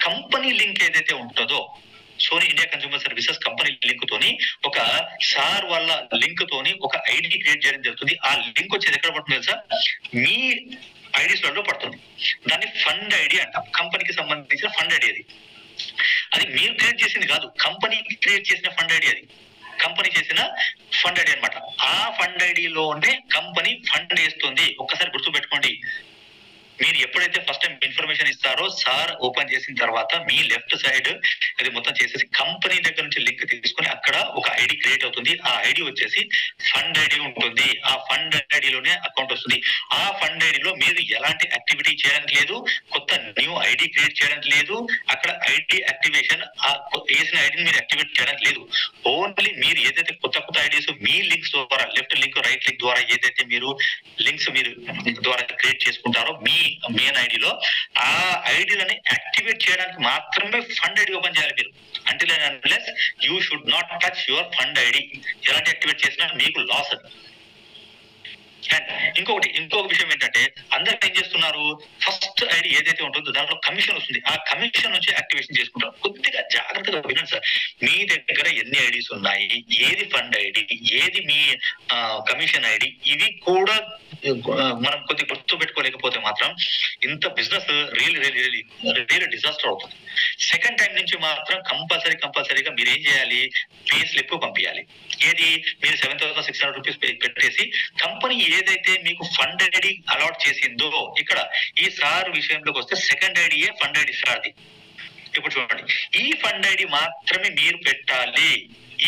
కంపెనీ లింక్ ఏదైతే ఉంటుందో, Sony India consumer services company link తోని ఒక సార్ వాళ్ళ లింక్ తోని ఒక ఐడి క్రియేట్ చేయడం జరుగుతుంది. ఆ లింక్ వచ్చేది ఎక్కడ పడుతుంది తెలుసా? మీ ఐడీస్ లలో పడుతుంది. దాన్ని ఫండ్ ఐడి అంటాం. కంపెనీకి సంబంధించిన ఫండ్ ఐడి అది మీరు క్రియేట్ చేసింది కాదు, కంపెనీ క్రియేట్ చేసిన ఫండ్ ఐడి. అది కంపెనీ చేసిన ఫండ్ ఐడి అనమాట. ఆ ఫండ్ ఐడిలోనే కంపెనీ ఫండ్ వేస్తుంది. ఒక్కసారి గుర్తుపెట్టుకోండి, మీరు ఎప్పుడైతే ఫస్ట్ టైం ఇన్ఫర్మేషన్ ఇస్తారో సార్ ఓపెన్ చేసిన తర్వాత మీ లెఫ్ట్ సైడ్ అది మొత్తం చేసేసి కంపెనీ దగ్గర నుంచి లింక్ తీసుకుని అక్కడ ఒక ఐడి క్రియేట్ అవుతుంది. ఆ ఐడి వచ్చేసి ఫండ్ ఐడి ఉంటుంది. ఆ ఫండ్ ఐడిలోనే అకౌంట్ వస్తుంది. ఆ ఫండ్ ఐడిలో మీరు ఎలాంటి యాక్టివిటీ చేయడానికి లేదు, కొత్త న్యూ ఐడి క్రియేట్ చేయడానికి లేదు. అక్కడ ఐడి యాక్టివేషన్ వేసిన ఐడిని మీరు యాక్టివేట్ చేయడానికి లేదు. ఓన్లీ మీరు ఏదైతే కొత్త కొత్త ఐడీస్ మీ లింక్స్ ద్వారా, లెఫ్ట్ లింక్ రైట్ లింక్ ద్వారా ఏదైతే మీరు లింక్స్ మీరు ద్వారా క్రియేట్ చేసుకుంటారో మీ మెయిన్ ఐడిలో, ఆ ఐడిలని యాక్టివేట్ చేయడానికి మాత్రమే ఫండ్ ఐడి ఓపెన్ చేయాలి మీరు. Until and unless you should not touch your fund ID. ఎలాంటి యాక్టివేట్ చేసినా మీకు లాస్ అది. అండ్ ఇంకొక విషయం ఏంటంటే, అందరు ఏం చేస్తున్నారు, ఫస్ట్ ఐడి ఏదైతే ఉంటుందో దాంట్లో కమిషన్ వస్తుంది. ఆ కమిషన్ నుంచి యాక్టివేషన్ చేసుకుంటారు. కొద్దిగా జాగ్రత్తగా వినండి సార్. మీ దగ్గర ఎన్ని ఐడీస్ ఉన్నాయి, ఏది ఫండ్ ఐడి, ఏది మీ కమిషన్ ఐడి, ఇవి కూడా మనం కొద్దిగా గుర్తు పెట్టుకోలేకపోతే మాత్రం ఇంత బిజినెస్ రియల్ డిజాస్టర్ అవుతుంది. సెకండ్ టైం నుంచి మాత్రం కంపల్సరీగా మీరు ఏం చేయాలి, పే స్లిప్ పంపించాలి. ఏది, మీరు 7,600 రూపీస్ పెట్టేసి కంపెనీ ఏదైతే మీకు ఫండ్ ఐడి అలాట్ చేసిందో, ఇక్కడ ఈ సార్ విషయంలోకి వస్తే సెకండ్ ఐడియే ఫండ్ ఐడి సార్ది. ఇప్పుడు చూడండి, ఈ ఫండ్ ఐడి మాత్రమే మీరు పెట్టాలి.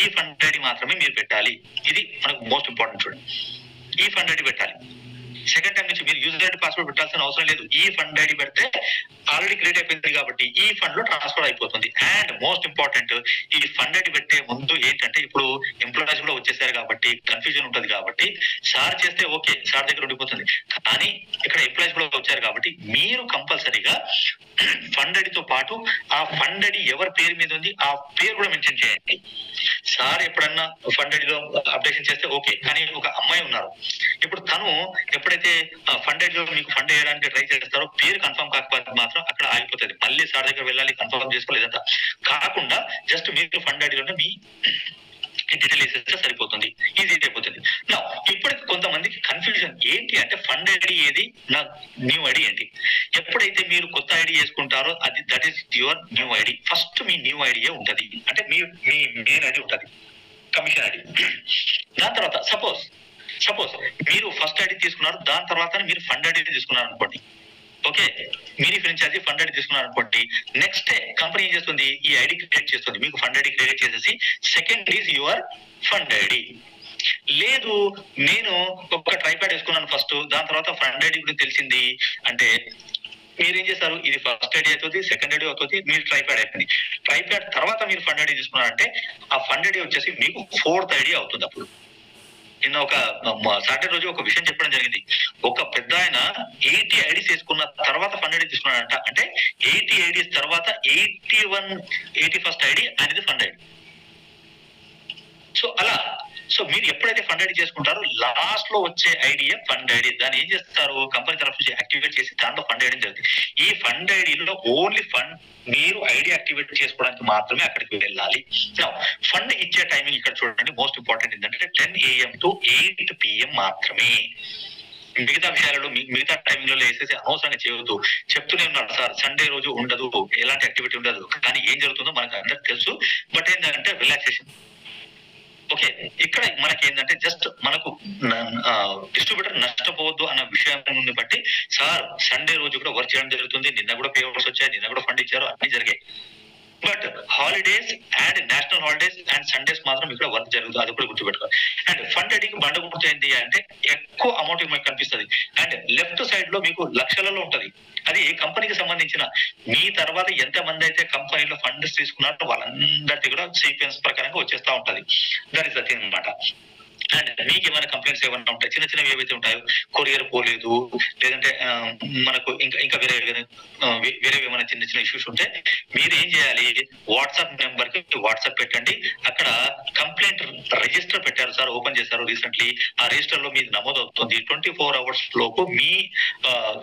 ఈ ఫండ్ ఐడి మాత్రమే మీరు పెట్టాలి. ఇది మనకు మోస్ట్ ఇంపార్టెంట్. చూడండి, ఈ ఫండ్ ఐడి పెట్టాలి. సెకండ్ టైం నుంచి మీరు యూజర్ ఐడి పాస్వర్డ్ పెట్టాల్సిన అవసరం లేదు. ఈ ఫండ్ ఐడి పెడితే ఆల్రెడీ క్రియేట్ అయిపోయింది కాబట్టి ఈ ఫండ్ లో ట్రాన్స్ఫర్ అయిపోతుంది. అండ్ మోస్ట్ ఇంపార్టెంట్, ఈ ఫండ్ ఐడి పెట్టే ముందు ఏంటంటే, ఇప్పుడు ఎంప్లాయీస్ కూడా వచ్చేసారు కాబట్టి కన్ఫ్యూజన్ ఉంటుంది. కాబట్టి సార్ చేస్తే ఓకే, సార్ దగ్గర ఉండిపోతుంది. కానీ ఇక్కడ ఎంప్లాయీస్ కూడా వచ్చారు కాబట్టి మీరు కంపల్సరీగా ఫండ్ ఐడితో పాటు ఆ ఫండ్ ఐడి ఎవరి పేరు మీద ఉంది ఆ పేరు కూడా మెన్షన్ చేయండి. సార్ ఎప్పుడన్నా ఫండ్ ఐడిలో అప్డేషన్ చేస్తే ఓకే, కానీ ఒక అమ్మాయి ఉన్నారు, ఇప్పుడు తను ఎప్పుడైతే ఫండ్ ఐడిలో మీకు ఫండ్ వేయడానికి ట్రై చేస్తారో పేరు కన్ఫర్మ్ కాకపోతే మాత్రం అక్కడ ఆగిపోతుంది. మళ్ళీ సార్ దగ్గర వెళ్ళాలి, కన్ఫర్మ్ చేసుకోలేదంట. కాకుండా జస్ట్ మీకు ఫండ్ ఐడిలోనే మీ డీటెయిల్ వేసేస్తే సరిపోతుంది, ఈజీ అయిపోతుంది. నా ఇప్పటికి కొంతమందికి కన్ఫ్యూజన్ ఏంటి అంటే, ఫండ్ ఐడి ఏది, నా న్యూ ఐడి ఏంటి. ఎప్పుడైతే మీరు కొత్త ఐడి వేసుకుంటారో అది that is your new ID. First మీ న్యూ ఐడియే ఉంటది, అంటే మీ మెయిన్ ఐడి ఉంటది, కమిషన్ ఐడి. దాని తర్వాత సపోజ్ మీరు ఫస్ట్ ఐడి తీసుకున్నారు, దాని తర్వాత మీరు ఫండ్ ఐడి తీసుకున్నారు అనుకోండి. ఓకే, మీరు ఫ్రాంచైజీ ఫండ్ ఐడి తీసుకున్నారు అనుకోండి. నెక్స్ట్ కంపెనీ ఏం చేస్తుంది, ఈ ఐడి క్రియేట్ చేస్తుంది, మీకు ఫండ్ ఐడి క్రియేట్ చేసేసి second is your fund ID. లేదు, నేను ఒక ట్రైప్యాడ్ వేసుకున్నాను ఫస్ట్, దాని తర్వాత ఫండ్ ఐడి గురించి తెలిసింది అంటే మీరేం చేస్తారు, ఇది ఫస్ట్ ఐడి అవుతుంది, సెకండ్ ఐడి అవుతుంది, మీరు ట్రైప్యాడ్ అయిపోయింది. ట్రైప్యాడ్ తర్వాత మీరు ఫండ్ ఐడి తీసుకున్నారంటే ఆ ఫండ్ ఐడి వచ్చేసి మీకు ఫోర్త్ ఐడి అవుతుంది. అప్పుడు నిన్న ఒక సాటర్డే రోజు ఒక విషయం చెప్పడం జరిగింది. ఒక పెద్ద ఆయన 80 ఐడీస్ వేసుకున్న తర్వాత ఫండ్ ఐడి తీసుకున్నాడంట. అంటే 80 ఐడీస్ తర్వాత 81 ఐడి అనేది ఫండ్ ఐడి. సో మీరు ఎప్పుడైతే ఫండ్ ఐడి చేసుకుంటారో లాస్ట్ లో వచ్చే ఐడియా ఫండ్ ఐడి. దాన్ని ఏం చేస్తారు, కంపెనీ తరఫు నుంచి యాక్టివేట్ చేసి దాంట్లో ఫండ్ ఐడి జరుగుతుంది. ఈ ఫండ్ ఐడిలో ఓన్లీ ఫండ్ మీరు ఐడి యాక్టివేట్ చేసుకోవడానికి మాత్రమే అక్కడికి వెళ్ళాలి. ఫండ్ ఇచ్చే టైమింగ్ ఇక్కడ చూడండి, మోస్ట్ ఇంపార్టెంట్ ఏంటంటే 10 AM to 8 PM మాత్రమే. మిగతా విషయాలలో మిగతా టైమింగ్లలో వేసేసి అనవసరంగా చేయవద్దు. చెప్తూనే ఉన్నారు సార్, సండే రోజు ఉండదు, ఎలాంటి యాక్టివిటీ ఉండదు. కానీ ఏం జరుగుతుందో మనకు అందరికి తెలుసు. బట్ ఏంటంటే రిలాక్సేషన్. ఓకే, ఇక్కడ మనకి ఏంటంటే జస్ట్ మనకు డిస్ట్రిబ్యూటర్ నష్టపోవద్దు అన్న విషయాన్ని బట్టి సార్ సండే రోజు కూడా వర్క్ చేయడం జరుగుతుంది. నిన్న కూడా పేపర్స్ వచ్చాయి, నిన్న కూడా ఫండ్ ఇచ్చారు, అన్ని జరిగాయి. But holidays and national holidays and Sundays మాత్రం ఇక్కడ వర్క్ జరుగుతుంది, అది కూడా గుర్తుపెట్టుకోవాలి. అండ్ ఫండ్ ఐడికి బండ గుర్తు ఏంటి అంటే ఎక్కువ అమౌంట్ మీకు కనిపిస్తుంది. అండ్ లెఫ్ట్ సైడ్ లో మీకు లక్షలలో ఉంటది. అది కంపెనీకి సంబంధించిన మీ తర్వాత ఎంత మంది అయితే కంపెనీలో ఫండ్స్ తీసుకున్నారో వాళ్ళందరికీ కూడా సీక్వెన్స్ ప్రకారంగా వచ్చేస్తా ఉంటది. దట్ ఇస్ ద థింగ్ అన్నమాట. అండ్ మీకు ఏమైనా కంప్లైంట్స్ ఏమైనా ఉంటాయి, చిన్న చిన్నవి ఏవైతే ఉంటాయో, కొరియర్ పోలేదు, లేదంటే మనకు ఇంకా వేరే ఏమైనా చిన్న చిన్న ఇష్యూస్ ఉంటే మీరు ఏం చేయాలి, వాట్సాప్ నెంబర్ కి వాట్సాప్ పెట్టండి. అక్కడ కంప్లైంట్ రిజిస్టర్ పెట్టారు సార్, ఓపెన్ చేశారు రీసెంట్లీ. ఆ రిజిస్టర్ లో మీది నమోదు అవుతుంది. 24 hours లోపు మీ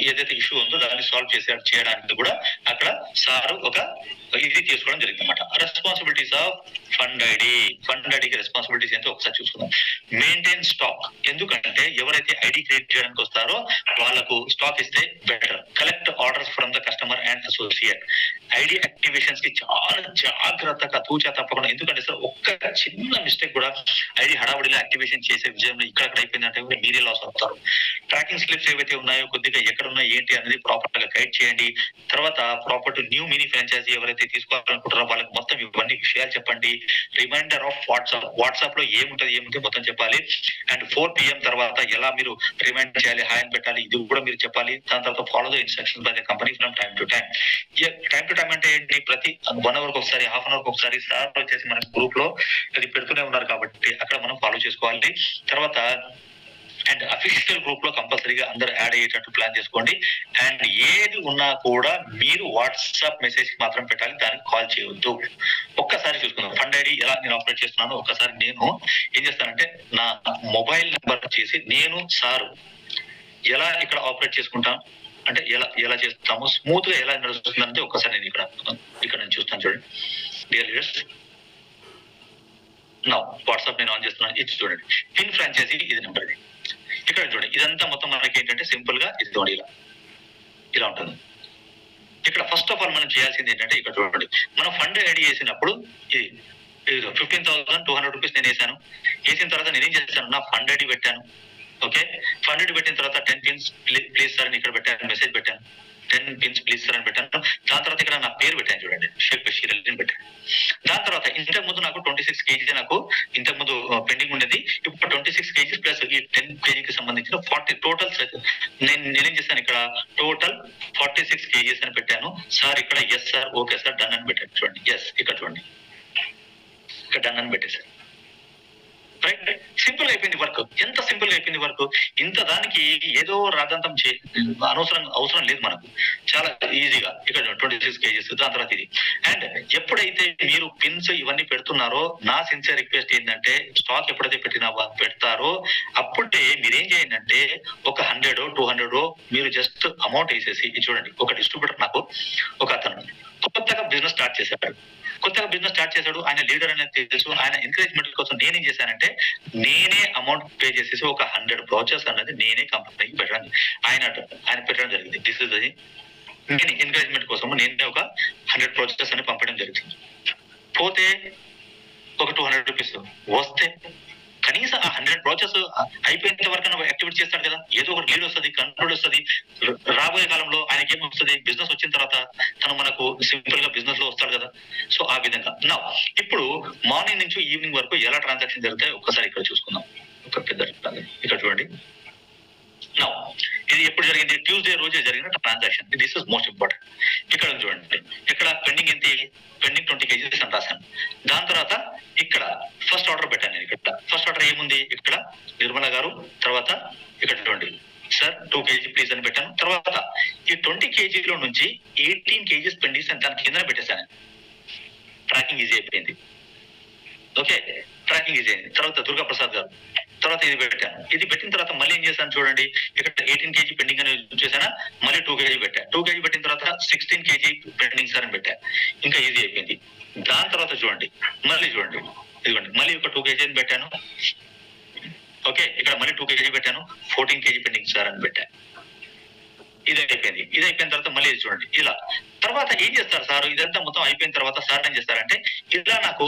ఏదైతే ఇష్యూ ఉందో దాన్ని సాల్వ్ చేయడానికి కూడా అక్కడ సార్ ఒక ఇది తీసుకోవడం జరిగింది అనమాట. రెస్పాన్సిబిలిటీస్ ఆఫ్ ఫండ్ ఐడికి రెస్పాన్సిబిలిటీస్ ఏంటో ఒకసారి చూసుకుందాం. మెయింటైన్ స్టాక్, ఎందుకంటే ఎవరైతే ఐడి క్రియేట్ చేయడానికి వస్తారో వాళ్ళకు స్టాక్ ఇస్తే better. Collect orders from the customer and associate. ID activations కి చాలా జాగ్రత్తగా తూచా తప్పకుండా, ఎందుకంటే సార్ ఒక్క చిన్న మిస్టేక్ కూడా ఐడి హడావుడిలో యాక్టివేషన్ చేసే విజయంలో ఇక్కడ అయిపోయిందంటే మీరే లాస్ అవుతారు. ట్రాకింగ్ స్లిప్స్ ఏవైతే ఉన్నాయో కొద్దిగా ఎక్కడ ఉన్నాయి ఏంటి అనేది ప్రాపర్ గా గైడ్ చేయండి. తర్వాత proper to new mini franchisee ఎవరైతే తీసుకోవాలనుకుంటారో వాళ్ళకి మొత్తం ఇవన్నీ విషయాలు చెప్పండి. రిమైండర్ ఆఫ్ వాట్సాప్ లో ఏముంటది మొత్తం చెప్పాలి. అండ్ 4 PM తర్వాత ఎలా మీరు రిమైండ్ చేయాలి, హాయ్ అని పెట్టాలి, ఇది కూడా మీరు చెప్పాలి. దాని తర్వాత follow the instructions by the company from time to time. Time to time అంటే ఏంటి, ప్రతి 1 hour ఒకసారి, హాఫ్ అన్ అవర్ ఒకసారి సార్ వచ్చేసి మన గ్రూప్ లో అది పెడుతూనే ఉన్నారు కాబట్టి అక్కడ మనం ఫాలో చేసుకోవాలి. తర్వాత అండ్ అఫీషియల్ గ్రూప్ లో కంపల్సరీగా అందరూ యాడ్ అయ్యేటట్టు ప్లాన్ చేసుకోండి. అండ్ ఏది ఉన్నా కూడా మీరు వాట్సాప్ మెసేజ్ కి మాత్రం పెట్టాలి, దానికి కాల్ చేయవద్దు. ఒక్కసారి చూసుకుందాం ఫండ్ ఐడి ఎలా నేను ఆపరేట్ చేస్తున్నాను. ఒక్కసారి నేను ఏం చేస్తానంటే నా మొబైల్ నెంబర్ వచ్చేసి నేను సారు ఎలా ఇక్కడ ఆపరేట్ చేసుకుంటాం అంటే ఎలా చేస్తాము, స్మూత్ గా ఎలా నడుస్తుందంటే ఒక్కసారి నేను ఇక్కడ నేను చూస్తాను. చూడండి డియర్ లీడర్స్, నా వాట్సాప్ నేను ఆన్ చేస్తున్నాను. ఇది చూడండి, పిన్ ఫ్రాంచైజీ ఇది నెంబర్. ఇది ఇక్కడ చూడండి, ఇదంతా మొత్తం మనకి ఏంటంటే సింపుల్ గా ఇది చూడండి ఇలా ఉంటుంది. ఇక్కడ ఫస్ట్ ఆఫ్ ఆల్ మనం చేయాల్సింది ఏంటంటే ఇక్కడ చూడండి, మనం ఫండ్ ఐడి వేసినప్పుడు ఇది 15,200 రూపీస్ నేను వేసాను. వేసిన తర్వాత నేను ఏం చేశాను, నా ఫండ్ ఐడి పెట్టాను. ఓకే, ఫండ్ ఐడి పెట్టిన తర్వాత 10 pins ప్లీజ్ సార్ అని ఇక్కడ పెట్టాను, మెసేజ్ పెట్టాను. 10 pins ప్లీజ్ సార్ అని పెట్టాను. దాని తర్వాత ఇక్కడ నా పేరు పెట్టాను, చూడండి షేక్ బషీర్ అని పెట్టాను. దాని తర్వాత ఇంతకు ముందు నాకు 26 kg నాకు ఇంతకు ముందు పెండింగ్ ఉండేది. ఇప్పుడు 26 kg ప్లస్ ఈ 10 kg కి సంబంధించిన 40 టోటల్ నేనేం చేశాను, ఇక్కడ టోటల్ 46 kgs అని పెట్టాను. సార్ ఇక్కడ yes sir, okay sir, done అని పెట్టాను. చూడండి ఎస్, ఇక్కడ చూడండి ఇక్కడ డన్ అని పెట్టేశారు. రైట్, సింపుల్ అయిపోయింది వర్క్. ఎంత సింపుల్ గా అయిపోయింది వర్క్. ఇంత దానికి ఏదో రాగంతం అవసరం లేదు మనకు, చాలా ఈజీగా ఇక్కడ 26 kgs. దాని తర్వాత ఇది. అండ్ ఎప్పుడైతే మీరు పిన్స్ ఇవన్నీ పెడుతున్నారో నా సిన్సియర్ రిక్వెస్ట్ ఏంటంటే స్టాక్ ఎప్పుడైతే పెడతారో అప్పుడే మీరేం చేయండి అంటే ఒక 100 200 మీరు జస్ట్ అమౌంట్ వేసేసి, చూడండి ఒక డిస్ట్రిబ్యూటర్ నాకు ఒక అతను కొత్తగా బిజినెస్ స్టార్ట్ చేశాడు. ఆయన లీడర్ అనేది తెలుసు. ఆయన ఎంకరేజ్మెంట్ కోసం నేనేం చేశానంటే నేనే అమౌంట్ పే చేసేసి ఒక 100 బ్రౌచర్స్ అనేది నేనే కంపెనీకి ఆయన పెట్టడం జరిగింది. దిస్ ఇస్ నేను ఎంకరేజ్మెంట్ కోసం నేనే ఒక 100 బ్రౌచర్స్ అని పంపడం జరిగింది. పోతే ఒక 200 రూపీస్ వస్తే కనీసం ఆ 100 బ్రౌచర్స్ అయిపోయేంత వరకు యాక్టివేట్ చేస్తాడు కదా, ఏదో ఒక లీడ్ వస్తుంది, కంట్రోల్ వస్తుంది. రాబోయే కాలంలో ఆయనకి ఏమి వస్తుంది, బిజినెస్ వచ్చిన తర్వాత తను మనకు సింపుల్ గా బిజినెస్ లో వస్తాడు కదా. సో ఆ విధంగా నా ఇప్పుడు మార్నింగ్ నుంచి ఈవినింగ్ వరకు ఎలా ట్రాన్సాక్షన్ జరుగుతాయి ఒక్కసారి ఇక్కడ చూసుకుందాం. ఒక పెద్ద ఇక్కడ చూడండి. నా ఇది ఎప్పుడు జరిగింది, ట్యూస్డే రోజే జరిగిన transaction. This is most important. ఇక్కడ చూడండి, ఇక్కడ పెండింగ్ ఎంత, పెండింగ్ 20 kgs అని రాశాను. దాని తర్వాత ఇక్కడ ఫస్ట్ ఆర్డర్ పెట్టాను. నేను ఇక్కడ ఫస్ట్ ఆర్డర్ ఏముంది, ఇక్కడ నిర్మల గారు. తర్వాత ఇక్కడ చూడండి సార్ 2 kg ప్లీజ్ అని పెట్టాను. తర్వాత ఈ 20 kg లో నుంచి 18 kgs పెండింగ్స్ అని దాని కింద పెట్టేశాను. ట్రాకింగ్ ఈజీ అయిపోయింది. ఓకే, ట్రాకింగ్ ఈజీ అయింది. తర్వాత దుర్గా ప్రసాద్ గారు, తర్వాత ఇది పెట్టాను. ఇది పెట్టిన తర్వాత మళ్ళీ ఏం చేశాను చూడండి, ఇక్కడ 18 kg పెండింగ్ అని చేశానా, మళ్ళీ 2 kg పెట్టాను. 2 kg పెట్టిన తర్వాత 16 kg పెండింగ్ సార్ అని పెట్టాను. ఇంకా ఈజీ అయిపోయింది. దాని తర్వాత చూడండి, మళ్ళీ చూడండి, ఇదిగోండి మళ్ళీ ఒక 2 kg అని పెట్టాను. ఓకే, ఇక్కడ మళ్ళీ 2 kg పెట్టాను. 14 kg పెండింగ్ సార్ అని పెట్టాను. ఇది అయిపోయింది. ఇది అయిపోయిన తర్వాత మళ్ళీ చూడండి ఇలా. తర్వాత ఏం చేస్తారు సార్, ఇదంతా మొత్తం అయిపోయిన తర్వాత సార్ ఏం చేస్తారంటే ఇలా నాకు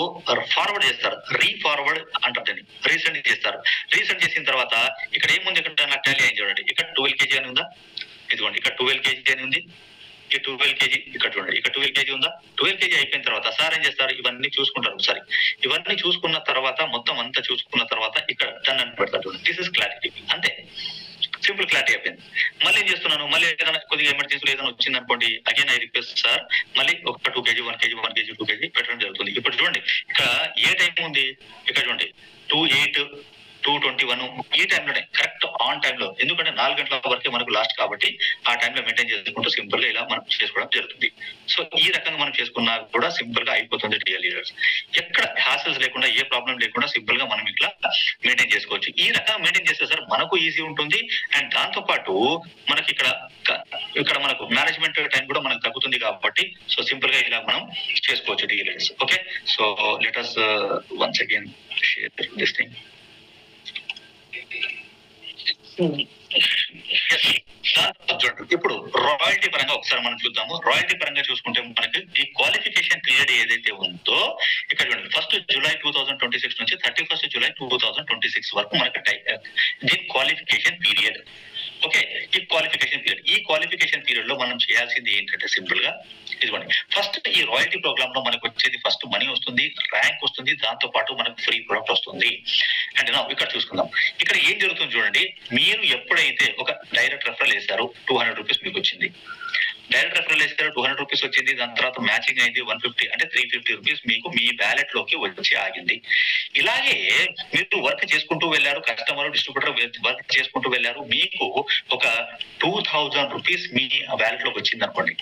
ఫార్వర్డ్ చేస్తారు, రీఫార్వర్డ్ అంటారు దాన్ని, రీసెండ్ చేస్తారు. రీసెండ్ చేసిన తర్వాత ఇక్కడ ఏముంది, ఇక్కడ నాకు టాలీ అయింది చూడండి. ఇక్కడ 12 kg అని ఉందా, ఇదిగోండి ఇక్కడ 12 kg అని ఉంది. ఈ 12 kg ఇక్కడ చూడండి, ఇక్కడ 12 kg ఉందా. 12 kg అయిపోయిన తర్వాత సార్ ఏం చేస్తారు, ఇవన్నీ చూసుకుంటారు ఒకసారి. ఇవన్నీ చూసుకున్న తర్వాత మొత్తం అంతా చూసుకున్న తర్వాత ఇక్కడ డన్ అని పెడతారు. This is clarity. అంతే, సింపుల్ క్లారిటీ అయిపోయింది. మళ్ళీ ఏం చేస్తున్నాను, మళ్ళీ ఏదైనా కొద్దిగా ఎమర్జెన్సీ ఏదైనా వచ్చింది అనుకోండి, అగైన్ ఐ రిక్వెస్ట్ సార్ మళ్ళీ ఒక 2 kg 1 kg 1 kg 2 kg పెట్టడం జరుగుతుంది. ఇప్పుడు చూడండి ఇక్కడ ఏ టైం ఉంది, ఇక్కడ చూడండి 28 220 21 ఈ టైంలోనే కరెక్ట్ ఆన్ టైంలో, ఎందుకంటే 4 గంటల వరకే మనకు లాస్ట్ కాబట్టి ఆ టైంలో మెయింటైన్ చేసుకుంటూ సింపుల్ గా ఇలా మనం చేసుకోవడం జరుగుతుంది. సో ఈ రకంగా మనం చేసుకున్నా కూడా సింపుల్ గా అయిపోతుంది డియర్ లీడర్స్. ఎక్కడ హ్యాసల్స్ లేకుండా, ఏ ప్రాబ్లం లేకుండా సింపుల్ గా మనం ఇట్లా మెయింటైన్ చేసుకోవచ్చు. ఈ రకంగా మెయింటైన్ చేస్తే సార్ మనకు ఈజీ ఉంటుంది, అండ్ దాంతో పాటు మనకి ఇక్కడ మనకు మేనేజ్మెంట్ టైం కూడా మనకు తగ్గుతుంది కాబట్టి సో సింపుల్ గా ఇలా మనం చేసుకోవచ్చు dear leaders. Okay, so let us once again share this thing. ఇప్పుడు రాయల్టీ పరంగా ఒకసారి మనం చూద్దాము. రాయల్టీ పరంగా చూసుకుంటే మనకి ఈ క్వాలిఫికేషన్ పీరియడ్ ఏదైతే ఉందో ఇక్కడ చూడండి, 1 జూలై 2026 నుంచి 31 జూలై 2026 వరకు మనకి దీని క్వాలిఫికేషన్ పీరియడ్. ఓకే, ఈ క్వాలిఫికేషన్ పీరియడ్ లో మనం చేయాల్సింది ఏంటంటే సింపుల్ గా ఇదిగోండి, ఫస్ట్ ఈ రాయల్టీ ప్రోగ్రామ్ లో మనకు వచ్చేది ఫస్ట్ మనీ వస్తుంది, ర్యాంక్ వస్తుంది, దాంతో పాటు మనకు ఫ్రీ ప్రొడక్ట్ వస్తుంది. అండ్ ఇక్కడ చూసుకుందాం, ఇక్కడ ఏం జరుగుతుంది చూడండి, మీరు ఎప్పుడైతే ఒక డైరెక్ట్ రెఫరల్ వేశారో 200 రూపీస్ మీకు వచ్చింది, డైరెక్ట్ రెఫరల్ వేస్తారు 200 రూపీస్ వచ్చింది, దాని తర్వాత మ్యాచింగ్ అయింది 150 అంటే 350 రూపీస్ మీకు మీ బ్యాలెట్ లోకి వచ్చి ఆగింది. ఇలాగే మీరు వర్క్ చేసుకుంటూ వెళ్ళారు, కస్టమర్ డిస్ట్రిబ్యూటర్ వర్క్ చేసుకుంటూ వెళ్ళారు, మీకు ఒక 2000 రూపీస్ మీ బ్యాలెట్ లోకి వచ్చింది అనుకోండి.